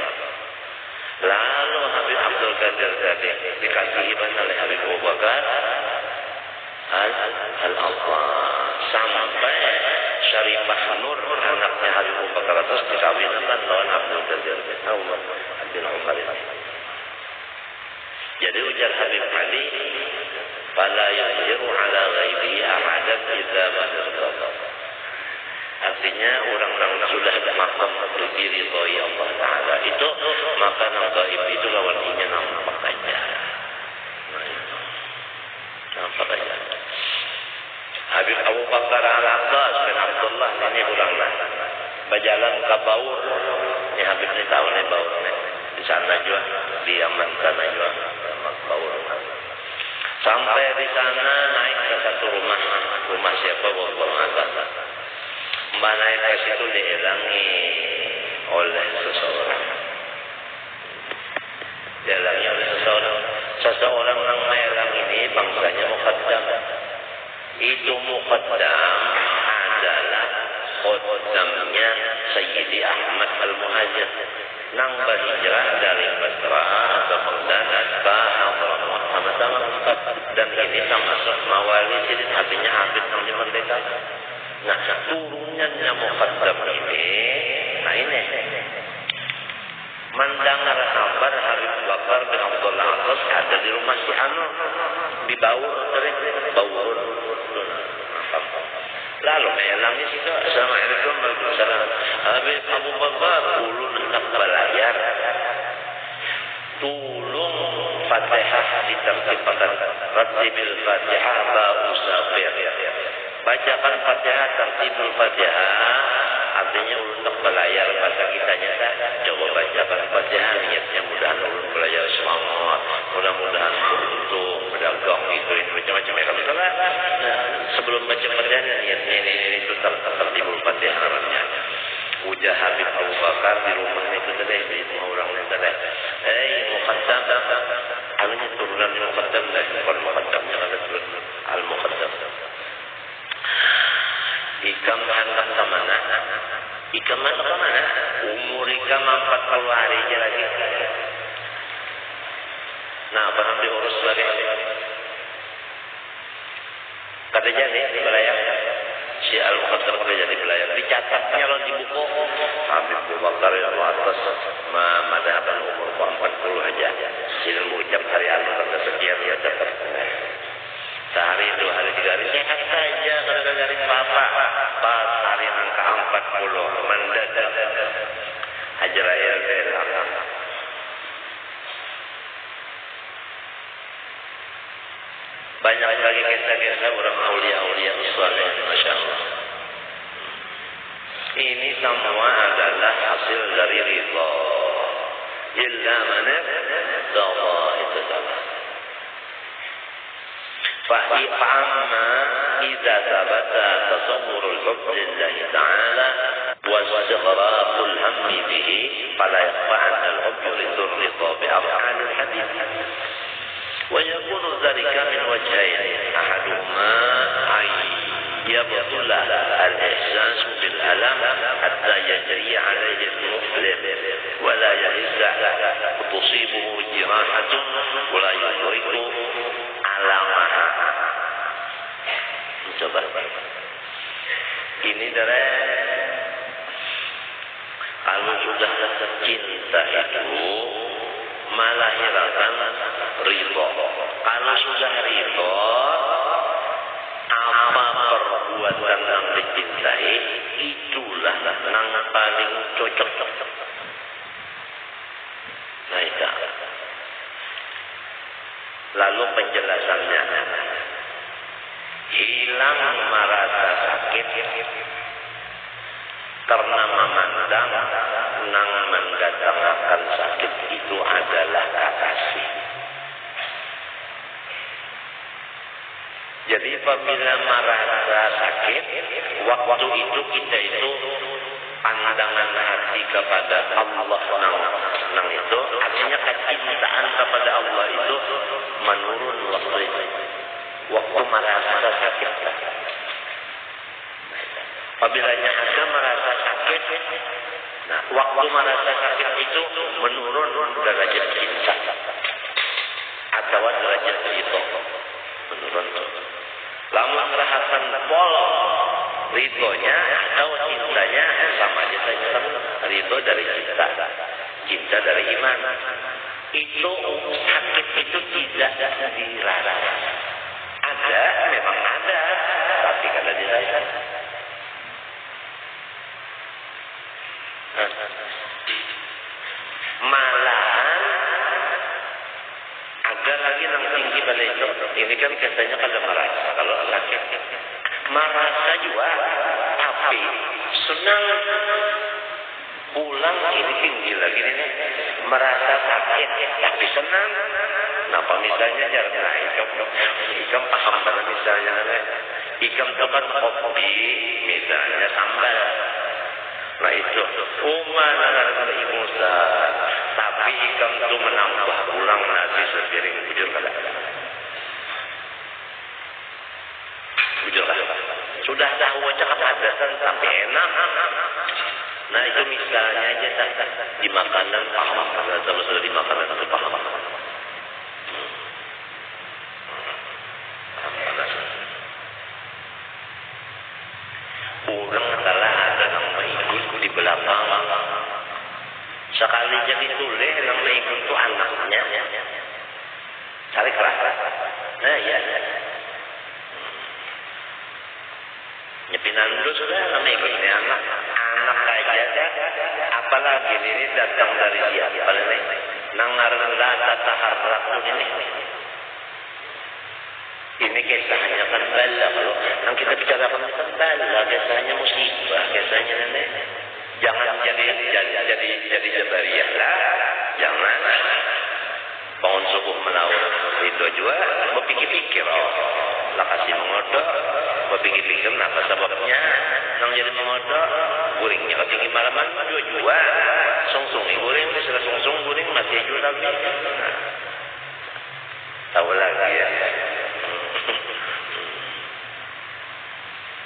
Lalu Habib Abdul Qadir tadi dikasih hibah oleh Habib Abu Bakar Al-Allah sampai Syarifah Nur anaknya Habib Abu Bakar Atas dikawinkan lawan Abdul Qadir bin Umar. Jadi ujar Habib Ali, "Fala yuzhiru ala ghaibihi ahadan idza madarrata." Artinya orang-orang sudah makam diridhoi Allah Ta'ala itu, maka yang gaib itu lawannya nampak aja. Nampak aja. Habib Abu Bakar Al-Abbas bin Abdullah ini ulanglah berjalan ke Baur. Ini Habib ini tahu nih Baur nih. Di sana juga, di Yaman sana juga Baur. Sampai di sana naik ke satu rumah siapa Baur atas. Mbak naik ke situ dihilangi oleh seseorang. Dihilangi oleh seseorang. Seseorang yang menghilang ini bangsanya Muqaddam. Itu Muqaddam adalah khodamnya Sayyidi Ahmad Al-Muhajir. Nang berhijrah dari Basra atau Baghdad ke Hadramaut sama-sama empat. Dan ini termasuk mawali sidin, artinya Habib yang dimerdekakan. Nah, turunannya Muqaddam ini, nah ini mendengar kabar Habib Bakar bin Abdullah Atas ada di rumah si Anur di Baur. Lalu melangis itu, Assalamualaikum warahmatullahi. Habib Abu Bakar ulun hendak belayar, tolong Fatihah ditertibkan, rattibil Fatihah ba'u safir. Bacakan Fatihah, tertibul Fatihah, artinya untuk belayar bahasa kitanya coba bacakan Fatihah, niatnya mudahan ulun belayar semangat, mudah-mudahan beruntung, berdagang itu macam-macam ya. Kalau salah, sebelum baca Fatihah niatnya ini itu tertibul Fatihah namanya. Ujar Habib Abu Bakar di rumahnya itu tadi, di rumah orangnya tadi. Muqaddam, anunya turunan Muqaddam lah, bukan Muqaddamnya ada turun Al-Muqaddam. Ikam hendak ke mana? Ikam hendak ke mana? Umur ikam 40 hari aja lagi. Nah, pernah diurus lagi. Kata jadi belayar. Si Al-Muqaddam kata jadi belayar. Dicatatnya loh di buku. Habib Abu Bakar yang atas madhaban umur 40 aja. Sini mengucap hari Al-Muqaddam sekian ya dapat. Sehari, 2 hari, 3 hari sehat saja kalau dari bapak. Pas hari yang ke-40 mendadak Hajra'il bilang. Banyak lagi kisah-kisah orang aulia-aulia saleh, Masya Allah. Ini semua adalah hasil dari ridha. Illa man irtada, itu salah. فأما إذا ثبت تصور الحب لله تعالى واستغراق الهم به فلا يخفى أن الحب يريد الرضا بأفعال الحديث ويكون ذلك من وجهين أحدهما أن يبطل الإحساس بالألم حتى يجري عليه المؤلم ولا يهز تصيبه جراحة ولا يدرك alamaha. Coba ini dari kalau sudah cinta itu melahirkan ridho. Kalau sudah ridho, apa perbuatan yang dicintai itulah yang paling cocok. Nah itu. Lalu penjelasannya, hilang merasa sakit karena memandang nang mendatangkan sakit itu adalah kekasih. Jadi apabila merasa sakit, waktu itu kita itu pandangan hati kepada Allah nang itu, artinya kecintaan kepada Allah itu menurun waktu itu. Waktu merasa sakit. Apabila ada merasa sakit, nah waktu merasa sakit itu menurun derajat cinta atau derajat itu menurun. Lamun rahasan pol ridhonya atau cintanya sama aja saja. Ridho dari cinta dari iman. Itu sakit itu tidak dilarang. Ada, memang ada, tapi kada dilarang. Malahan ada lagi yang tinggi balik itu. Ini kan katanya kalau merasa, kalau sakit merasa juga, tapi senang pulang ini tinggi lagi nih, merasa sakit tapi senang. Kenapa misalnya jarang ikam paham banget misalnya ikam tekan kopi misalnya sambal. Nah itu umar Musa, tapi ikam tu menambah ulang nasi sepiring bujur kada. Bujur kada. Sudah tahu aja kepadasan sampai enak. Nah itu misalnya aja di makanan paham, kalau sudah di makanan itu paham. Orang salah ada yang mengikut di belakang. Sekali jadi tule yang mengikut itu anaknya. Cari keras. Nah ya. Nyepinan dulu sudah yang mengikut ini anak aja. Apalagi ini datang dari siapa ini? Nangar lata taharrak ini. Ini kisahnya kan bala. Kalau yang kita bicarakan kan bala, kisahnya musibah, kisahnya nenek. Jangan jadi jabariyah lah. Jangan. Bangun subuh melawan itu juga, berpikir-pikir. Lah kasih mengodok, berpikir-pikir apa sebabnya. Nang jadi mengodok, guringnya ketinggi malaman juga. Sungsung guring, setelah sungsung guring masih juga lagi. Nah, tahu lagi ya.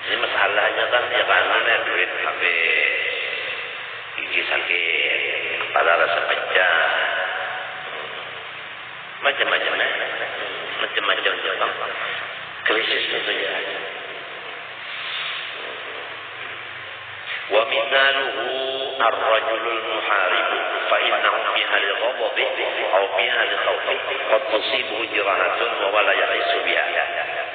Ini masalahnya kan ya karena duit habis, gigi sakit, kepala rasa pecah, macam-macam krisis itu ya. Wa mithaluhu ar-rajulul muharib fa innahu fi hali ghadabi aw fi hali khawfi qad tusibuhu jirahatun wa la yahisu biha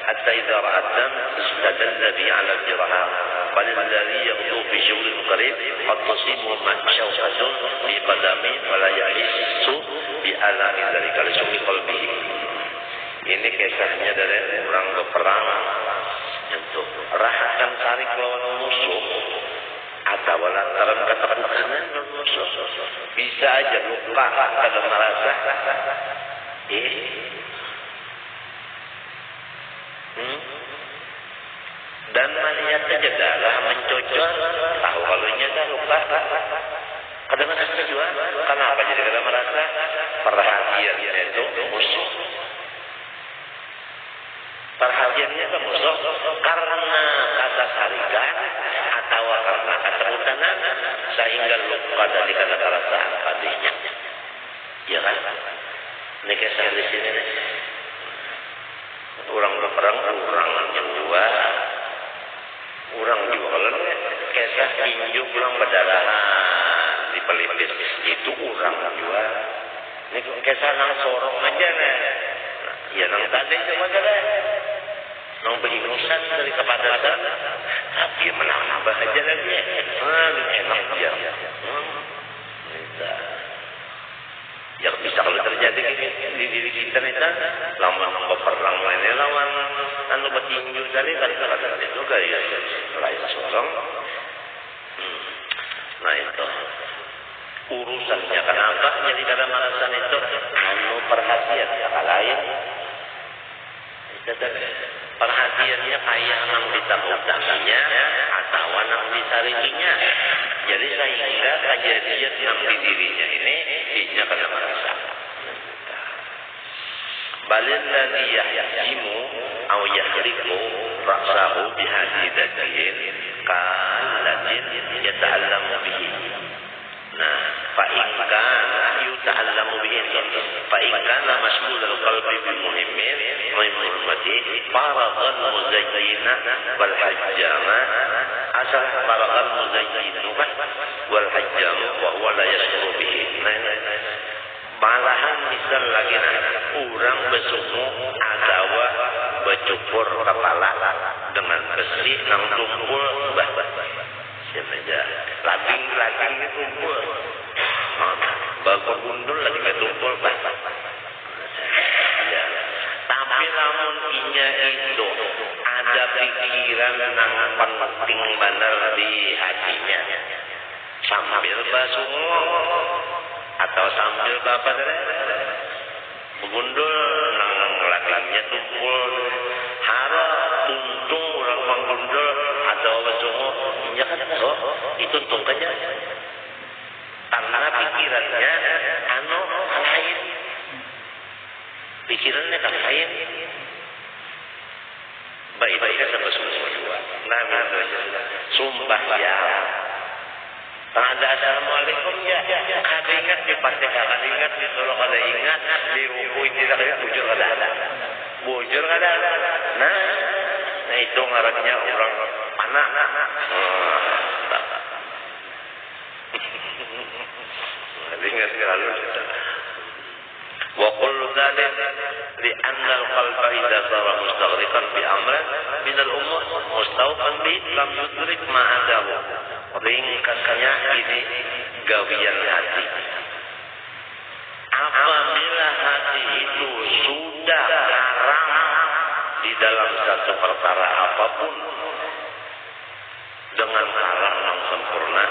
hatta idza ra'a ad-dam istadalla bi 'ala al-jirahat bal alladhi yaghdu fi shughlin qarib qad tusibuhu shawkatun fi qadami wa la yahisu bi alami dhalika li shughi qalbihi. Ini kisahnya dari orang berperang untuk rahakan tarik lawan musuh atau lantaran keteguhan musuh bisa aja luka kalau merasa dan melihat saja darah mencocor tahu kalau ini ada luka kadang-kadang juga kenapa jadi kadang merasa perhatiannya itu musuh. Perhatiannya ke musuh karena kata sarikan atau karena ketakutan sehingga luka dari kata perasaan padanya. Ya kan? Ini kisah di sini nih. Orang berperang, orang yang dua, orang jualan, kisah tinju pulang berdarahan di pelipis itu orang jual. Ini kisah nang sorong aja nih. Ya nang tadi cuma ada. Nang beringusan dari kepadatan, tapi menambah aja lagi. Enak aja. Bisa. Ya bisa kalau terjadi terjadi di diri kita itu lawan perang lainnya lawan anu petinju tadi kan ada juga ya lain sorong. Nah itu urusannya kenapa jadi kada malasan itu anu perhatian yang lain itu perhatiannya kayak nang ditangguh-tangguhnya atau nang disarikinya. Jadi sehingga kejadian nang di dirinya ini dia kada merasa. Balil ladzi yahjimu aw yahriqu ra'sahu bihadidatin kan ladzi yata'allamu bihi. Nah, fa in kana yuta'allamu bihi fa in kana mashghulul qalbi bil muhimmin wa muhimmati faraghal muzayyina wal hajjama asal faraghal muzayyinu wal hajjamu wa huwa la yashuru bihi. Malahan misal lagi orang besumu atau bercukur kepala dengan besi nang tumpul aja laging tumpul bagus gundul lagi tumpul ya. Tapi lamun inya itu ada pikiran nang penting benar di hatinya sambil basumu atau sambil bapak menggundul nang lakinya tumpul harap untung orang menggundul atau besungu ya kan itu untung aja karena pikirannya anu lain pikirannya kan lain baik-baiknya sama semua dua nah sumpah ya ada assalamualaikum ya kada ingat di Fatihah kada ingat di Solo kada ingat di ruku tidak ada bujur kada ada nah itu ngarannya orang panah ingat selalu wa kullu dzalik li anna al-qalba idza sara mustaghriqan bi amrin min al-umur mustawfan bi lam yudrik ma adahu. Ringkasnya ini gawian hati. Apabila hati itu sudah larang di dalam satu perkara apapun dengan larang yang sempurna,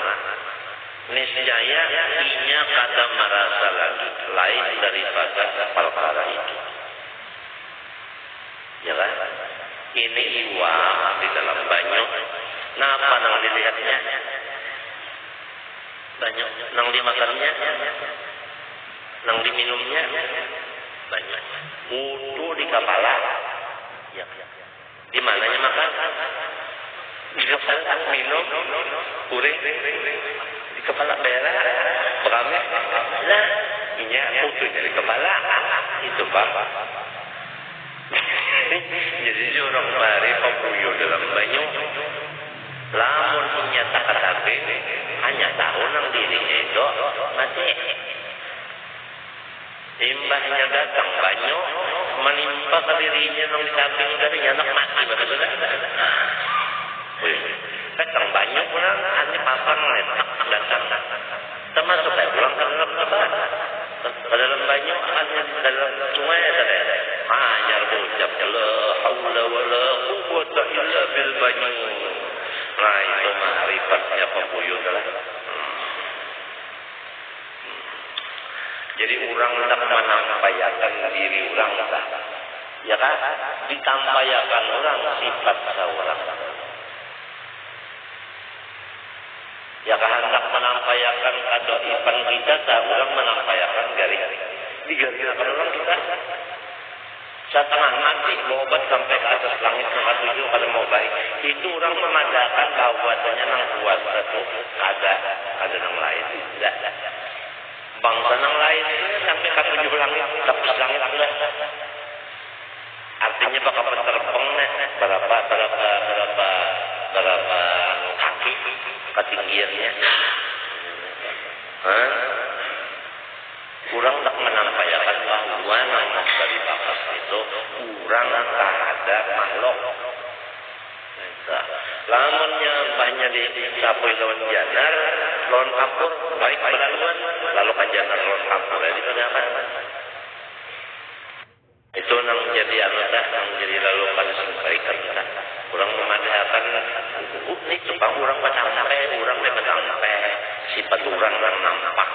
niscaya inya kada merasa lagi lain daripada perkara itu. Ya kan? Ini iwak di dalam banyu. Napa nang dilihatnya? Banyak. Nang dimakannya? Nang diminumnya? Banyak. Wudu di kepala. Ya. Di mananya makan? Di kepala minum, kuring di kepala berak, berame. Nah, ini wudunya di kepala. Itu Pak. Jadi orang mari pembuyu dalam banyu. Lamun menyatakan hati hanya tahu nang dirinya itu masih imbahnya datang banyu menimpa ke dirinya nang di samping darinya nak mati betul-betul datang banyu pun hanya papan letak datang termasuk saya pulang ke dalam banyu hanya dalam sungai ada ajar ucap la haula wala quwwata illa bil banyu. Nah itu ma'rifatnya pembuyut adalah jadi orang tak menampayakan diri orang tak ya kan ditampayakan orang sifat seorang ya kan hendak menampayakan kedoipan kita tak orang menampayakan digaris-gariskan orang kita setengah mati berobat sampai ke atas langit nomor 7 kalau mau baik itu orang mengadakan bahwasanya nang puasa itu ada nang lain tidak bangsa nang lain sampai ke 7 langit tepus langit sudah artinya bakal terbang berapa kaki ketinggiannya kurang tak menampakkan bahwa nama dari bakas itu kurang tak ada makhluk. Lamunnya banyak di sapoi lawan janar, lawan kapur, baik belaluan, lalu kan janar lawan kapur. Jadi kenapa? yang jadi lalu pada sampaikan kita. Orang memadakan ini Jepang orang sampai orang sampai sifat orang nampak.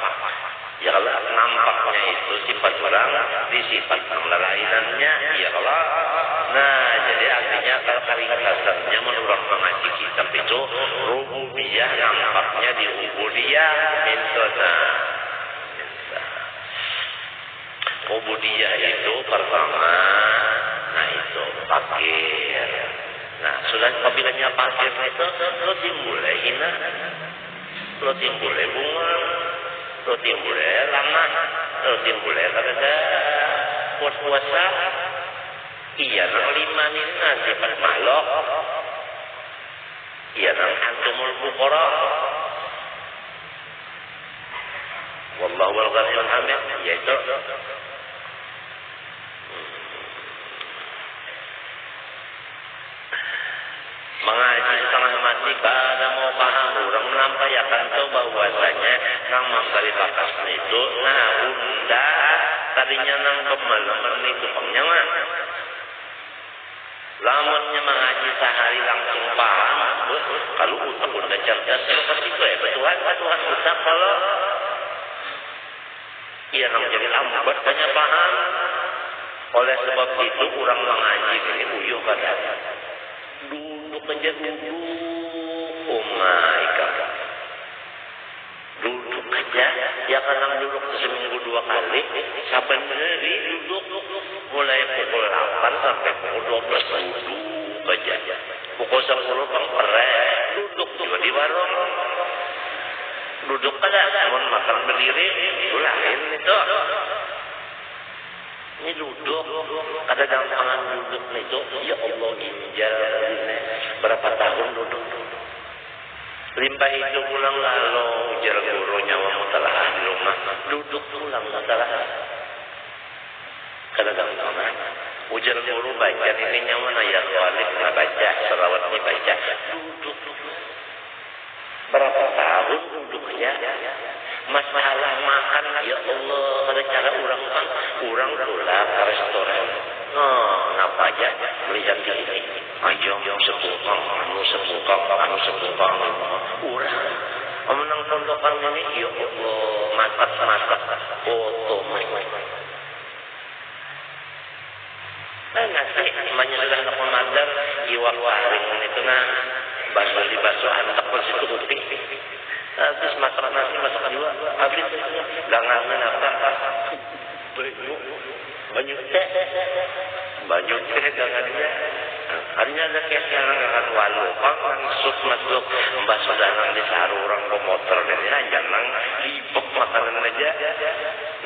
Ya kalau nampaknya itu sifat orang di sifat lainannya ya kalau nah jadi artinya kalau ringkasannya menurut mengaji kitab itu rububiyah nampaknya di ubudiyah mintona. Ubudiyah itu pertama, nah itu fakir. Nah sudah kabilanya fakir itu lo timbulnya hina, lo timbulnya bunga, lo timbulnya lama, lo timbulnya kada puasa. Iya nang lima ini nanti pas malok, iya nang antumul bukoro. Wallahu wal ghaniyul hamid, yaitu mengaji setengah mati kada mau paham orang melampayakan tahu bahwasanya nang mangkali bakas itu nah unda tadinya nang kemalaman itu pengnyawa lamunnya mengaji sehari langsung paham kalau utak udah cerdas pasti itu ya Tuhan utak kalau ia nang jadi lambat banyak paham oleh sebab itu orang mengaji ini uyuh kada duduk aja duduk, oh my god, duduk aja, ya kadang duduk seminggu 2 kali, sampai hari duduk, mulai pukul 8 sampai pukul 12 duduk aja, pukul 10 perek, duduk juga di warung, duduk ada, namun makan berdiri, itu lain itu. Ini duduk, ada gampangan duduk itu, ya Allah injal berapa tahun duduk. Limpah itu pulang lalu, ujar guru nyawa mutalaah di rumah, duduk pulang mutalaah. Kada gampangan, ujar guru baca ini nyawa ayat walik, nggak baca, selawat ini baca, duduk. Berapa tahun duduknya? Masalah makan ya Allah ada cara orang pula ke restoran kenapa aja melihat ini ayo sepukang orang menang tontokan ini ya Allah masak foto nasi namanya sudah nak memadar iwak waring itu bakso antak pun situ utik terus masak nasi masak juga habis gangangan apa banyak teh gangannya hanya ada keserangan gangan walu kan sup masuk mbak sudanan di saru orang pemotor dan jangan libek makanan aja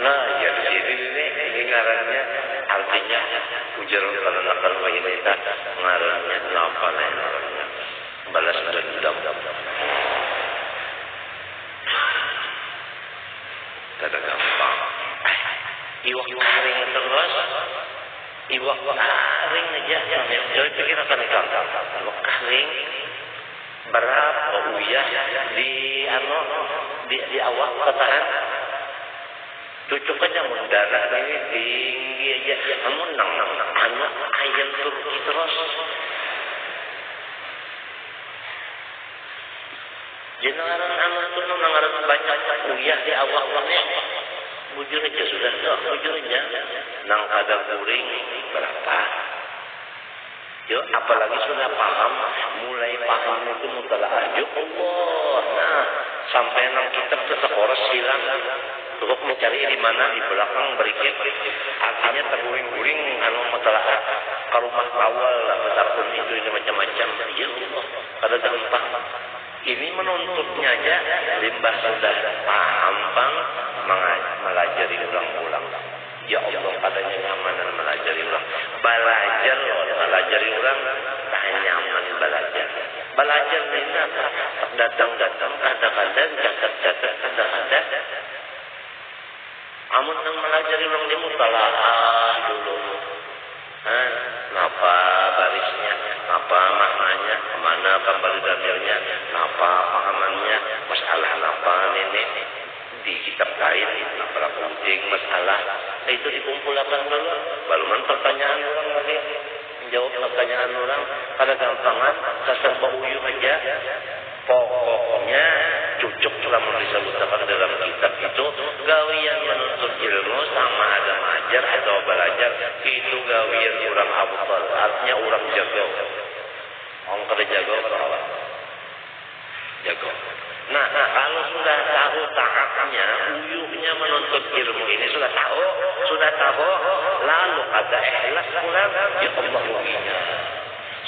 nah ya di sini ini ngarannya artinya ujar kalau nakal ini ngarannya apa ngarannya balas dendam kada gampang. Iwak kering terus, iwak kering aja. Coba pikirkan ikan. Iwak kering berapa uyah di awak ketahan. Cucuk aja mendarat ini tinggi aja. Namun anak ayam Turki terus. Jenengan anak itu nangaran banyak uyah di awak-awaknya. Bujur aja sudah bujur aja. Nang ada kuring berapa? Yo, apalagi sudah paham, mulai paham itu mutalaah. Ya Allah, nah sampai nang kitab seseorang hilang. Untuk mencari di mana di belakang berikut. Artinya terguring-guring anu mutalaah. Ke rumah awal lah, besar pun itu ini macam-macam. Ya Allah, ada gampang. Ini menuntutnya aja limbah sudah paham bang melajari ulang-ulang. Ya Allah padanya nyaman dan melajari ulang. Belajar loh, melajari ulang tak nyaman belajar. Belajar ini apa? Datang-datang, kadang-kadang, catat-catat, kadang-kadang. Amun yang melajari ulang dia mutalaah dulu. Kenapa barisnya, kenapa maknanya, kemana kembali dalilnya, kenapa pahamannya, masalah apa ini di kitab lain, berapa penting masalah, itu dikumpulkan dulu, baru pertanyaan orang lagi. jawab pertanyaan orang pada gampangan serba uyuh aja. Pokoknya cucuk selama disebutkan dalam kitab itu gawian menuntut ilmu sama ada mengajar atau belajar itu gawian orang abdal, artinya orang jago. Orang kada jago apa? Jago. Nah, kalau sudah tahu tahapnya, uyuhnya menuntut ilmu ini sudah tahu, lalu ada ikhlas pulang, ya Allah ruginya.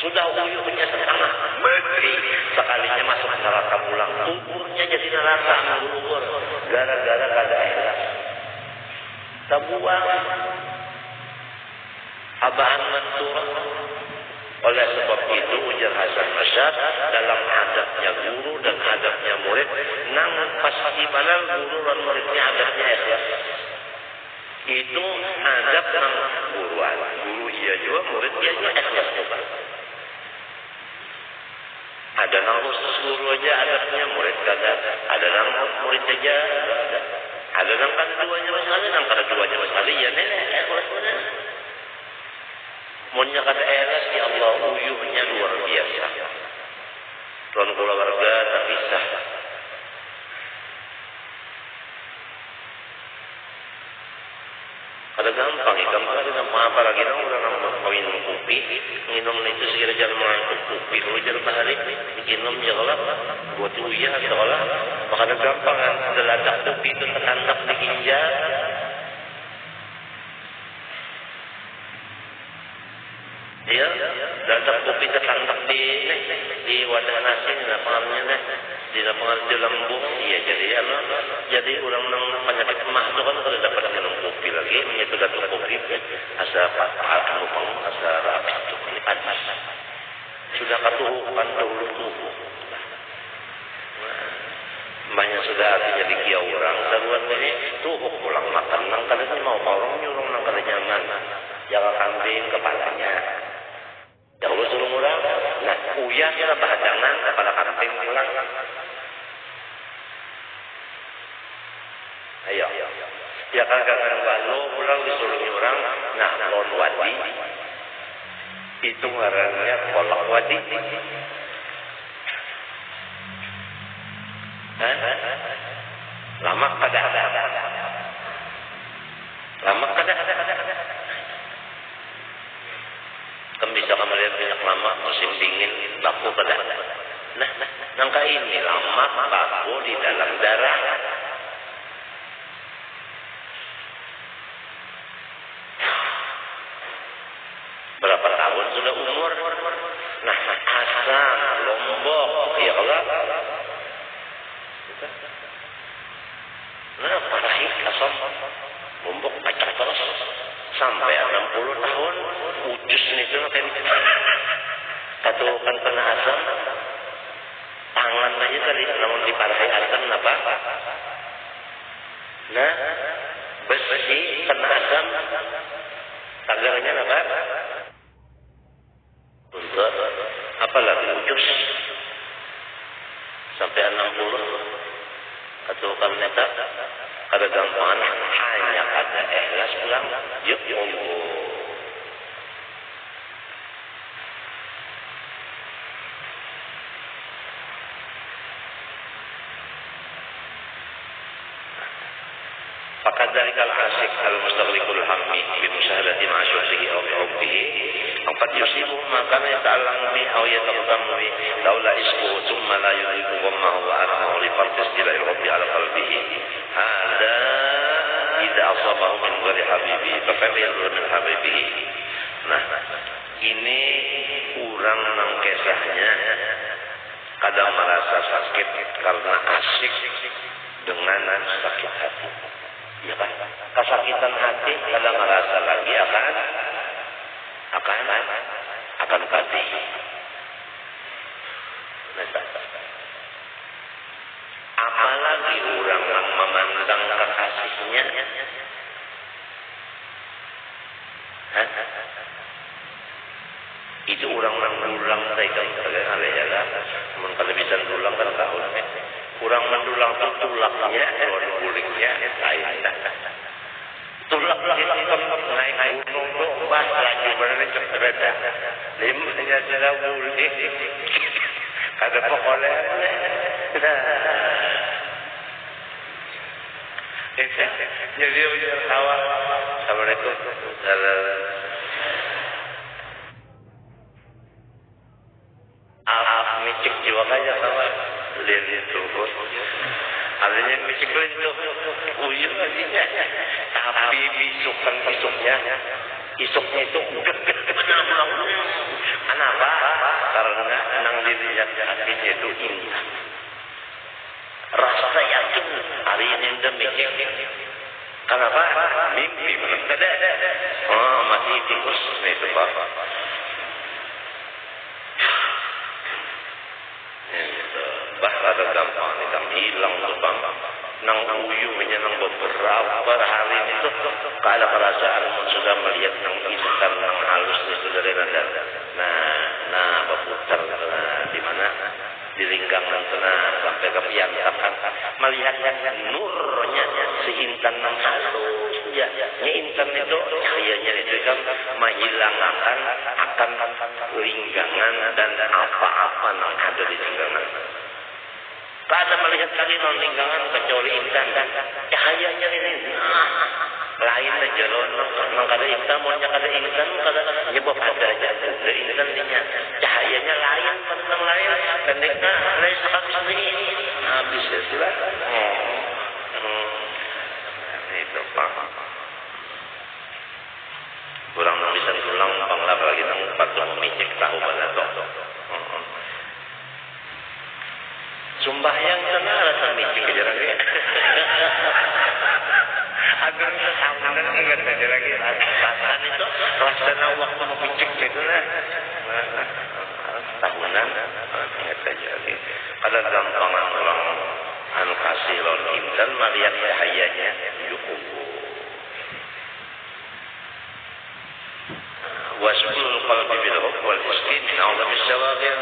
Sudah uyuhnya setengah mati, sekalinya masuk neraka pulang, tubuhnya jadi neraka mengulur, gara-gara kada ikhlas. Terbuang, abaan menturut. Oleh sebab itu ujar Hasan Masyad dalam adabnya guru dan adabnya murid, nang pasti mana guru dan muridnya adabnya ikhlas. Itu adab nang guruan. Guru iya juga, murid iya juga ikhlas juga. Ada nang khusus guru aja adabnya, murid kada. Ada nang murid aja, ada nang kan duanya sekali, nang kada duanya sekali, ya nenek ikhlas mana? Munya kata eras ya Allah uyuhnya luar biasa. Tuan keluarga tak bisa. Kada gampang, gampang ada apa lagi dong orang minum kopi, minum itu sekira jangan mengangkut kopi, kalau jangan bahari, minum ya kalau buat uyah sekolah, maka gampang kan, deladak kopi itu tertandap di ginjal. Ya, datang kopi tertangkap di wadah nasi di lapangannya di lapangan di lembung, iya jadi orang nang penyakit emah itu kan kalau dapat minum kopi lagi, itu datang kopi asa anu pang asa rapi itu ini panas sudah katuhukan dahulu tubuh. Banyak sudah artinya di kia orang saruan ini tuhuk pulang makan nang kadang mau orang nyurung nang kada nyaman jaga kambing kepalanya. Jauh suruh murah, nah uyah kita bahadangan kepala kambing pulang. Ayo, ya kadang-kadang balo pulang disuruh orang, nah lon wadi, itu ngarannya kolak wadi. Lama kada. Kan bisa kamu lihat minyak lama musim dingin baku kada. Nah, nangka ini lama baku di dalam darah. Berapa tahun sudah umur? Nah, asam, lombok, ya kalau. Nah, parahi asam, lombok pacak terus sampai 60 tahun. Ujus itu kan katukan kena asam tangan aja tadi namun diparahi asam apa nah besi kena asam tagarnya apa untuk apalagi ujus sampai 60 katukan neta kada gampang hanya ada ikhlas pulang yuk Allah. فكذلك العاشق المستغرق الهم بمشاهدة معشوقه أو بحبه قد يصيبه ما كان يتعلم به أو يتقدم به لولا عشقه ثم لا يدرك غمه وألمه لفرط استيلاء الرب على قلبه هذا إذا أصابه من غير حبيبه فكيف يضر من حبيبه. Nah, ini orang nang kisahnya kadang merasa sakit karena asyik dengan sakit hati. Ya kan? Kesakitan hati kadang merasa lagi akan mati. Apalagi orang yang memandang kekasihnya, itu orang yang mendulang mereka kalau bisa mendulang kan tahun kurang mendulang tulaknya kulitnya lain tulak naik gunung tuh bah lagi bener sepeda limanya sudah boleh ada pokoknya jadi ujar tawa assalamualaikum micik jiwa aja sama lihat itu artinya micik itu uyur artinya tapi isuknya itu kenapa? Karena nang dilihat hatinya itu indah rasa yakin hari ini demikian kenapa? Mimpi masih tikus itu Pak bah ada gampang hitam hilang tuh bang nang uyunya nang beberapa hari itu kalau perasaan sudah melihat nang intan nang halus itu dari nanda nah berputar di mana di linggang sana sampai ke piantakan melihat nurnya si intan nang halus ya intan itu cahayanya itu kan menghilangkan akan linggangan dan apa-apa nang ada di linggangan. Tak ada melihat lagi non linggangan kecuali intan dan cahayanya ini lain aja loh nang kada intan maunya kada intan kada nyebab ada aja dari intan nya cahayanya lain tentang lain pendeknya lain sekali ini habis ya sudah itu Pak kurang bisa ulang bangla lagi nang patut memicik tahu pada toh Sumbahyang sana rasa micik aja lagi. Agar tahunan ingat aja lagi. Rasaan itu rasanya waktu memicik itu lah. Tahunan ingat aja lagi. Pada gampangan orang anu kasih lawan intan melihat cahayanya cukup. واشغل القلب بالحب والحسن من اعظم الشواغل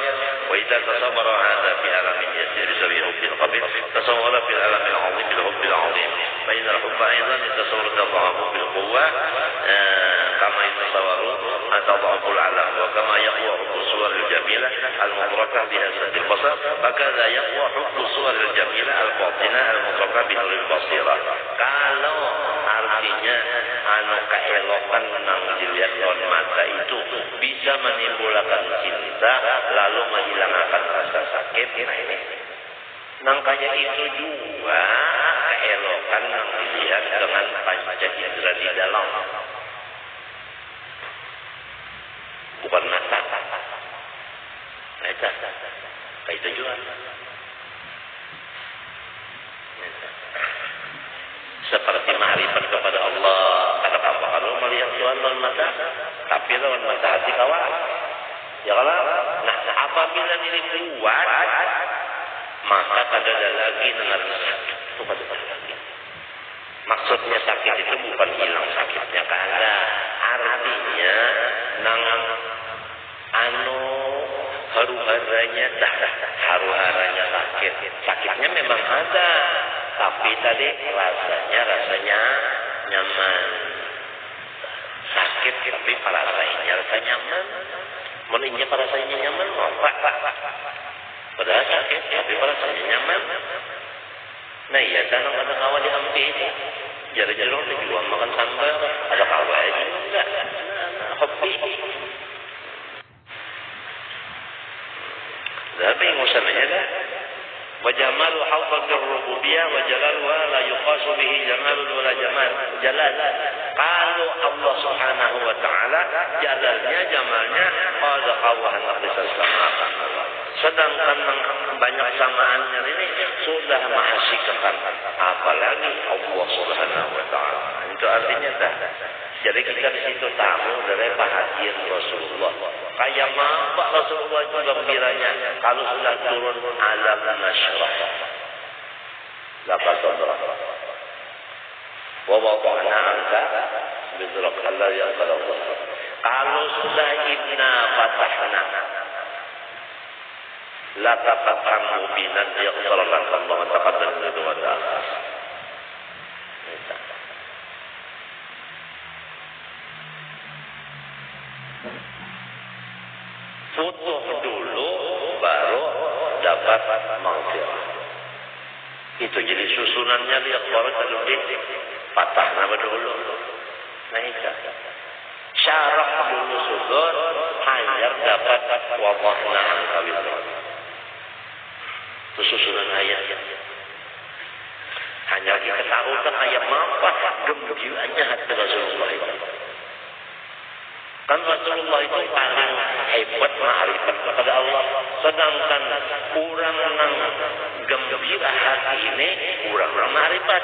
واذا تصور هذا في الم يسير بسبب حب القلب تصور في الالم العظيم بالحب العظيم فان الحب ايضا يتصور تضعف بالقوه كما يتصور تضعف العلم وكما يقوى حب الصور الجميله المدركه بهزه البصر فكذا يقوى حب الصور الجميله الباطنه المدركه بنور البصيره kalau artinya anu keelokan nang dilihat oleh mata itu bisa menimbulkan cinta lalu menghilangkan rasa sakit. Nah ini nang kayak itu juga keelokan nang dilihat dengan panca indera di dalam bukan mata kayak itu juga seperti ma'rifat kepada Allah kata apa kalau melihat Tuhan lawan mata tapi lawan mata hati kawan ya kalau nah apabila ini kuat maka kada ada lagi dengar sakit itu pada lagi maksudnya sakit itu bukan hilang sakitnya kada artinya nang anu haru-haranya haru-haranya sakitnya memang ada tapi tadi rasanya nyaman sakit tapi rasanya rasa nyaman meningnya rasanya nyaman apa padahal sakit tapi rasanya nyaman nah iya tanang ada kawan di ampi itu jari-jari dijual makan sambal ada kawan aja enggak hobi tapi ngusananya dah وجمال حقق الربوبية وجلالها لا يقاس به جمال ولا جلال kalau Allah Subhanahu wa taala jalalnya jamalnya qala qawahan naqisas sedangkan banyak samaannya ini sudah mahasiskan apalagi Allah Subhanahu wa taala itu artinya dah jadi kita di situ tahu dari perhatian Rasulullah kayak apa Rasulullah itu gembiranya kalau sudah turun alam nasyrah dapat sadra wa wada'na anka bizrak Allah ya Allah kalau sudah inna fatahna la taqatam mubinan yaghfir laka Allah taqaddam wa ta'ala dapat maghfirah. Itu jadi susunannya lihat orang kalau patah nama dulu. Naik. Syarah dulu sudur hanyar dapat wadahna angkawil. Itu susunan ayat. Hanya kita tahu tak ayat apa gembiranya hati Rasulullah itu. Kan Rasulullah itu paling hebat ma'rifat kepada Allah. Sedangkan orang yang gembira hati ini orang ma'rifat.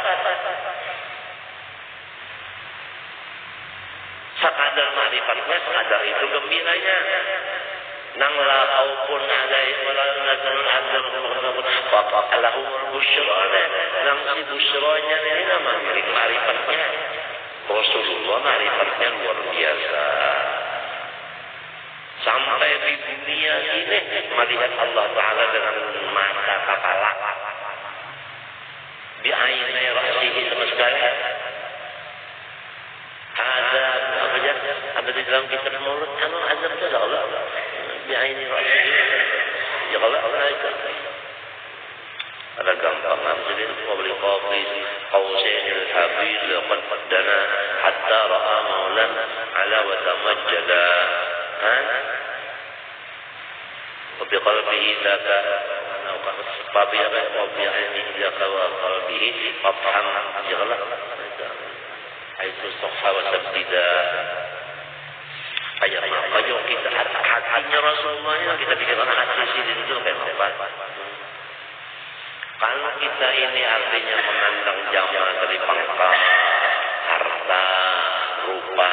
Sekadar ma'rifatnya, sekadar itu gembiranya. Nang la khaufun alaihim wa la hum yahzanun fa lahumul busyra. Nang si busyranya ini nama mirip ma'rifatnya. Rasulullah ma'rifatnya luar biasa. Sampai di dunia ini melihat Allah Ta'ala dengan mata kepala. Di aini ra'sihi sama sekali. Ada di dalam kitab mulut. Anu azab itu Allah. Di aini ra'sihi. Ya Allah itu. Ada gampang amsilin qabli qafis qawsainil hafiz laqad qaddana hatta ra'a maulan ala wa tamajjada. وبقلبه ذاك وبعينه ذاك وقلبه فافهم يغلق حيث الصح وسبدida. Kayak apa yuk kita hatinya Rasulullah yang kita pikirkan hati sidin itu kayak apa. Kalau kita ini artinya memandang zaman dari pangkat, harta, rupa,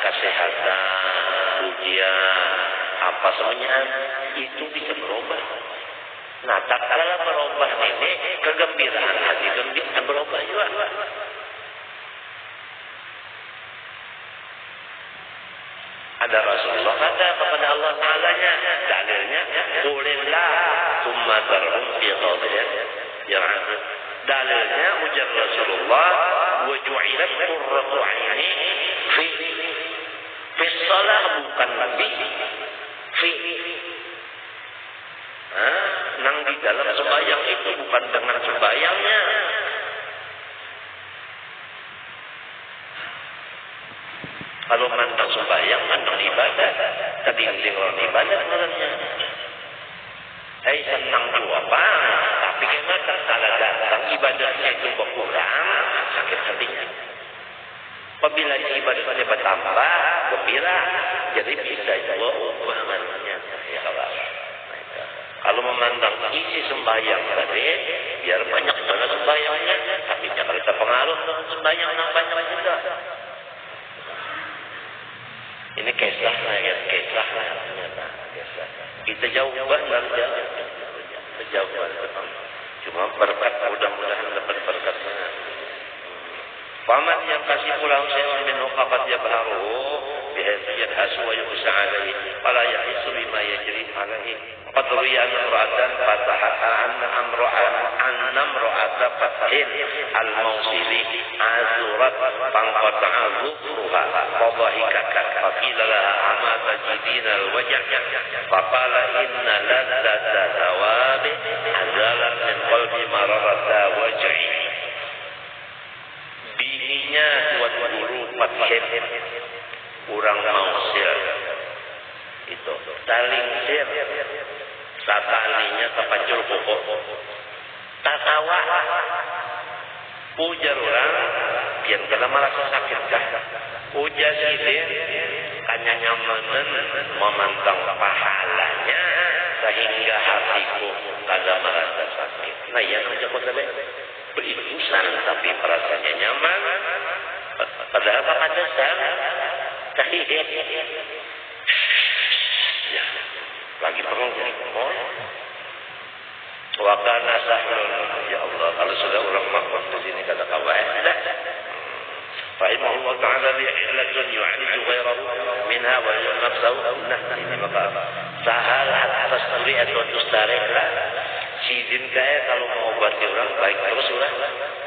kesehatan, ujian, apa semuanya itu bisa berubah. Nah, tak kala berubah ini kegembiraan hati gembira berubah juga. Ada Rasulullah kata kepada Allah Ta'ala-nya, dalilnya qulillah tsumma darhum fi qawlihim yar'un. Dalilnya ujar Rasulullah wa ju'ilat qurratu 'aini fi shalah bukan fi nang di dalam sembahyang itu bukan dengan sembahyangnya. Kalau mandang sembahyang, mandang ibadah, kedinding orang ibadah sebenarnya. Senang juga Pak, tapi gimana kalau datang ibadahnya itu berkurang, sakit hatinya. Apabila ibadahnya bertambah, gembira, jadi bisa juga ubah namanya. Ya kalau memandang isi sembahyang tadi, biar banyak banget sembahyangnya, tapi jangan terpengaruh sembahyang yang banyak juga. Ini kisah lah ternyata kisah. Kita jauh banget jauh banget. Cuma berkat mudah-mudahan dapat berkatnya. Paman yang kasih pulang sewan min uqabat yabharu bihadiyat aswa yusa alaihi fala yahisu bima yajri alaihi qad riyan ra'atan fatahan amra'ata fathin al-mawsili azurat fanqata'a dhukruha fadhahikat faqila laha ama tajidina al-wajh faqala inna ladzata thawabi azalat min qalbi mararata waj'i. Bininya buat guru Fathin kurang mausil itu saling sir satalinya kepancur pokok tatawa ujar orang biar kena merasa sakit dah ujar sidin kanya nyamanen memandang pahalanya sehingga hatiku kada merasa sakit. Nah ya namanya kota beringusan tapi perasaannya nyaman padahal apa dasar ya lagi pengen wakana sahlun ya Allah kalau sudah orang makhluk di sini kata kawan dah rahimahullah ta'ala li'illatun yu'aliju ghairahu minha wa yunafsahu nah ini maka sahal atas turi atau tustariklah sidin kaya kalau mau obati orang baik terus orang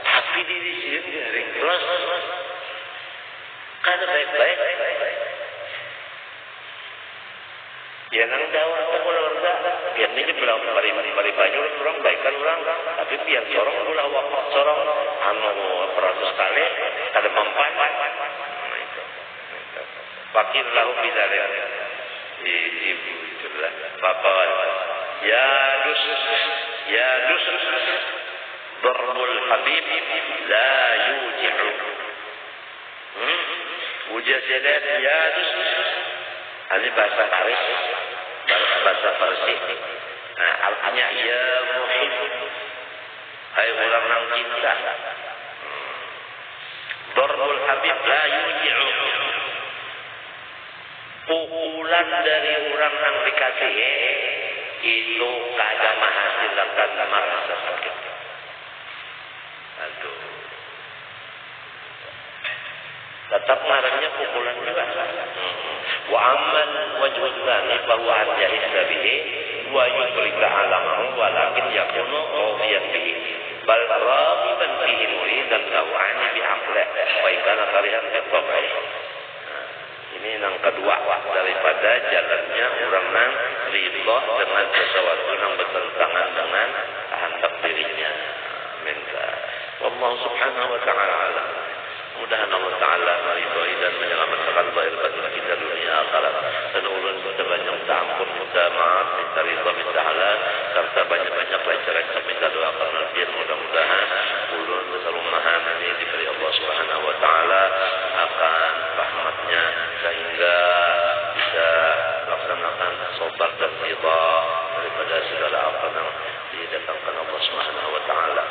tapi diri sidin garing terus kan baik-baik ya Dia nang jawab keluarga. Dia ni bilang bari banyak orang baikkan orang, tapi biar sorong pula waktu sorong anu peratus kali ada mempan. Fakir lahu bidzalik. Ibu itulah Bapak. Ya dus Darbul Habib la yuji'u. Ujazadat ya dus. Ini bahasa Faris, bahasa Farsi. Nah, artinya ya muhib. Hai orang yang cinta. Darbul Habib la yuji'u. Pukulan dari orang yang dikasihi itu kadang menghasilkan merasa sakit. Aduh. Tetap ngarannya pukulan juga. Wa amman wajhul tsani bahwa an-jahil bihi wa yubrika alamahu walakin yakunu radiyan bihi bal rabiban fihi muridan lawani bi aqlah wa kana karihan bi. Ini yang kedua daripada jalannya orang yang ridha dengan sesuatu yang bertentangan dengan kehendak dirinya. Minta Allah Subhanahu wa taala. Mudah-mudahan Allah Ta'ala meridhai dan menyelamatkan zahir batin kita dunia akhirat. Dan ulun kita banyak minta ampun, minta maaf, minta ridha, minta halal, serta banyak-banyak lancar-lancar minta doa karena biar mudah-mudahan ulun keseluruhan ini diberi Allah Subhanahu wa taala akan rahmatnya sehingga bisa melaksanakan sabar dan ridha daripada segala apa yang didatangkan Allah Subhanahu wa taala.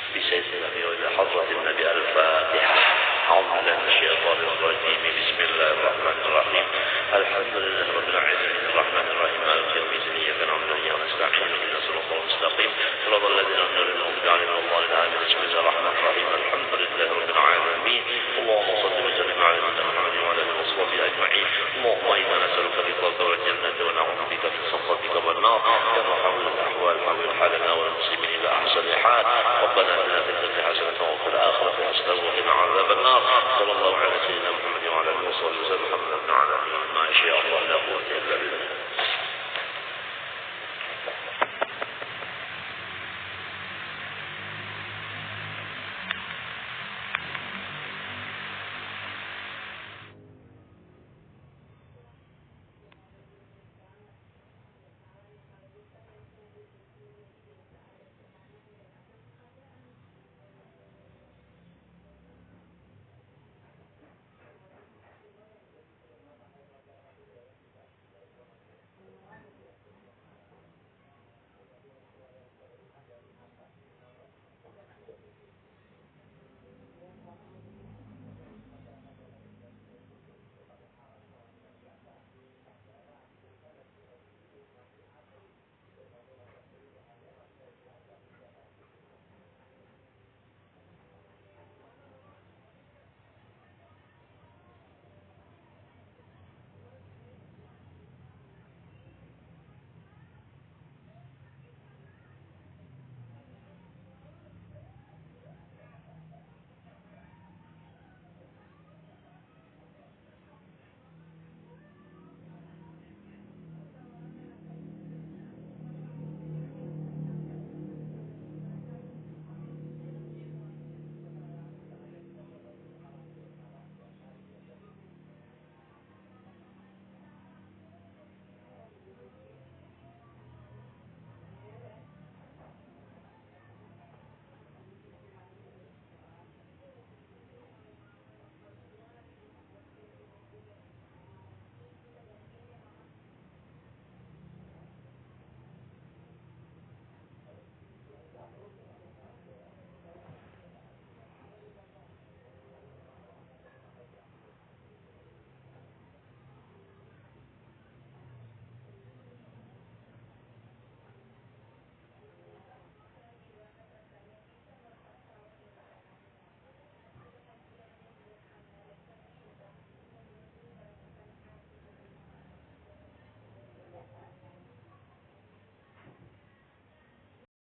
بسيد النبي وإلى حضرة النبي الفاتحة. أعوذ بالله من الشيطان الرجيم. بسم الله الرحمن الرحيم. الحمد لله رب العالمين الرحمن الرحيم مالك يوم الدين إياك نعبد وإياك نستعين اهدنا الصراط المستقيم صراط الذين أنعمت عليهم غير المغضوب عليهم ولا الضالين. بسم الله الرحمن الرحيم. الحمد لله رب العالمين. اللهم صل وسلم على سيدنا محمد وعلى آله وصحبه أجمعين. اللهم إنا نسألك رضاك والجنة ونعوذ بك من سخطك والنار. كما حول الأحوال حول حالنا والمسلمين إلى أحسن الحال.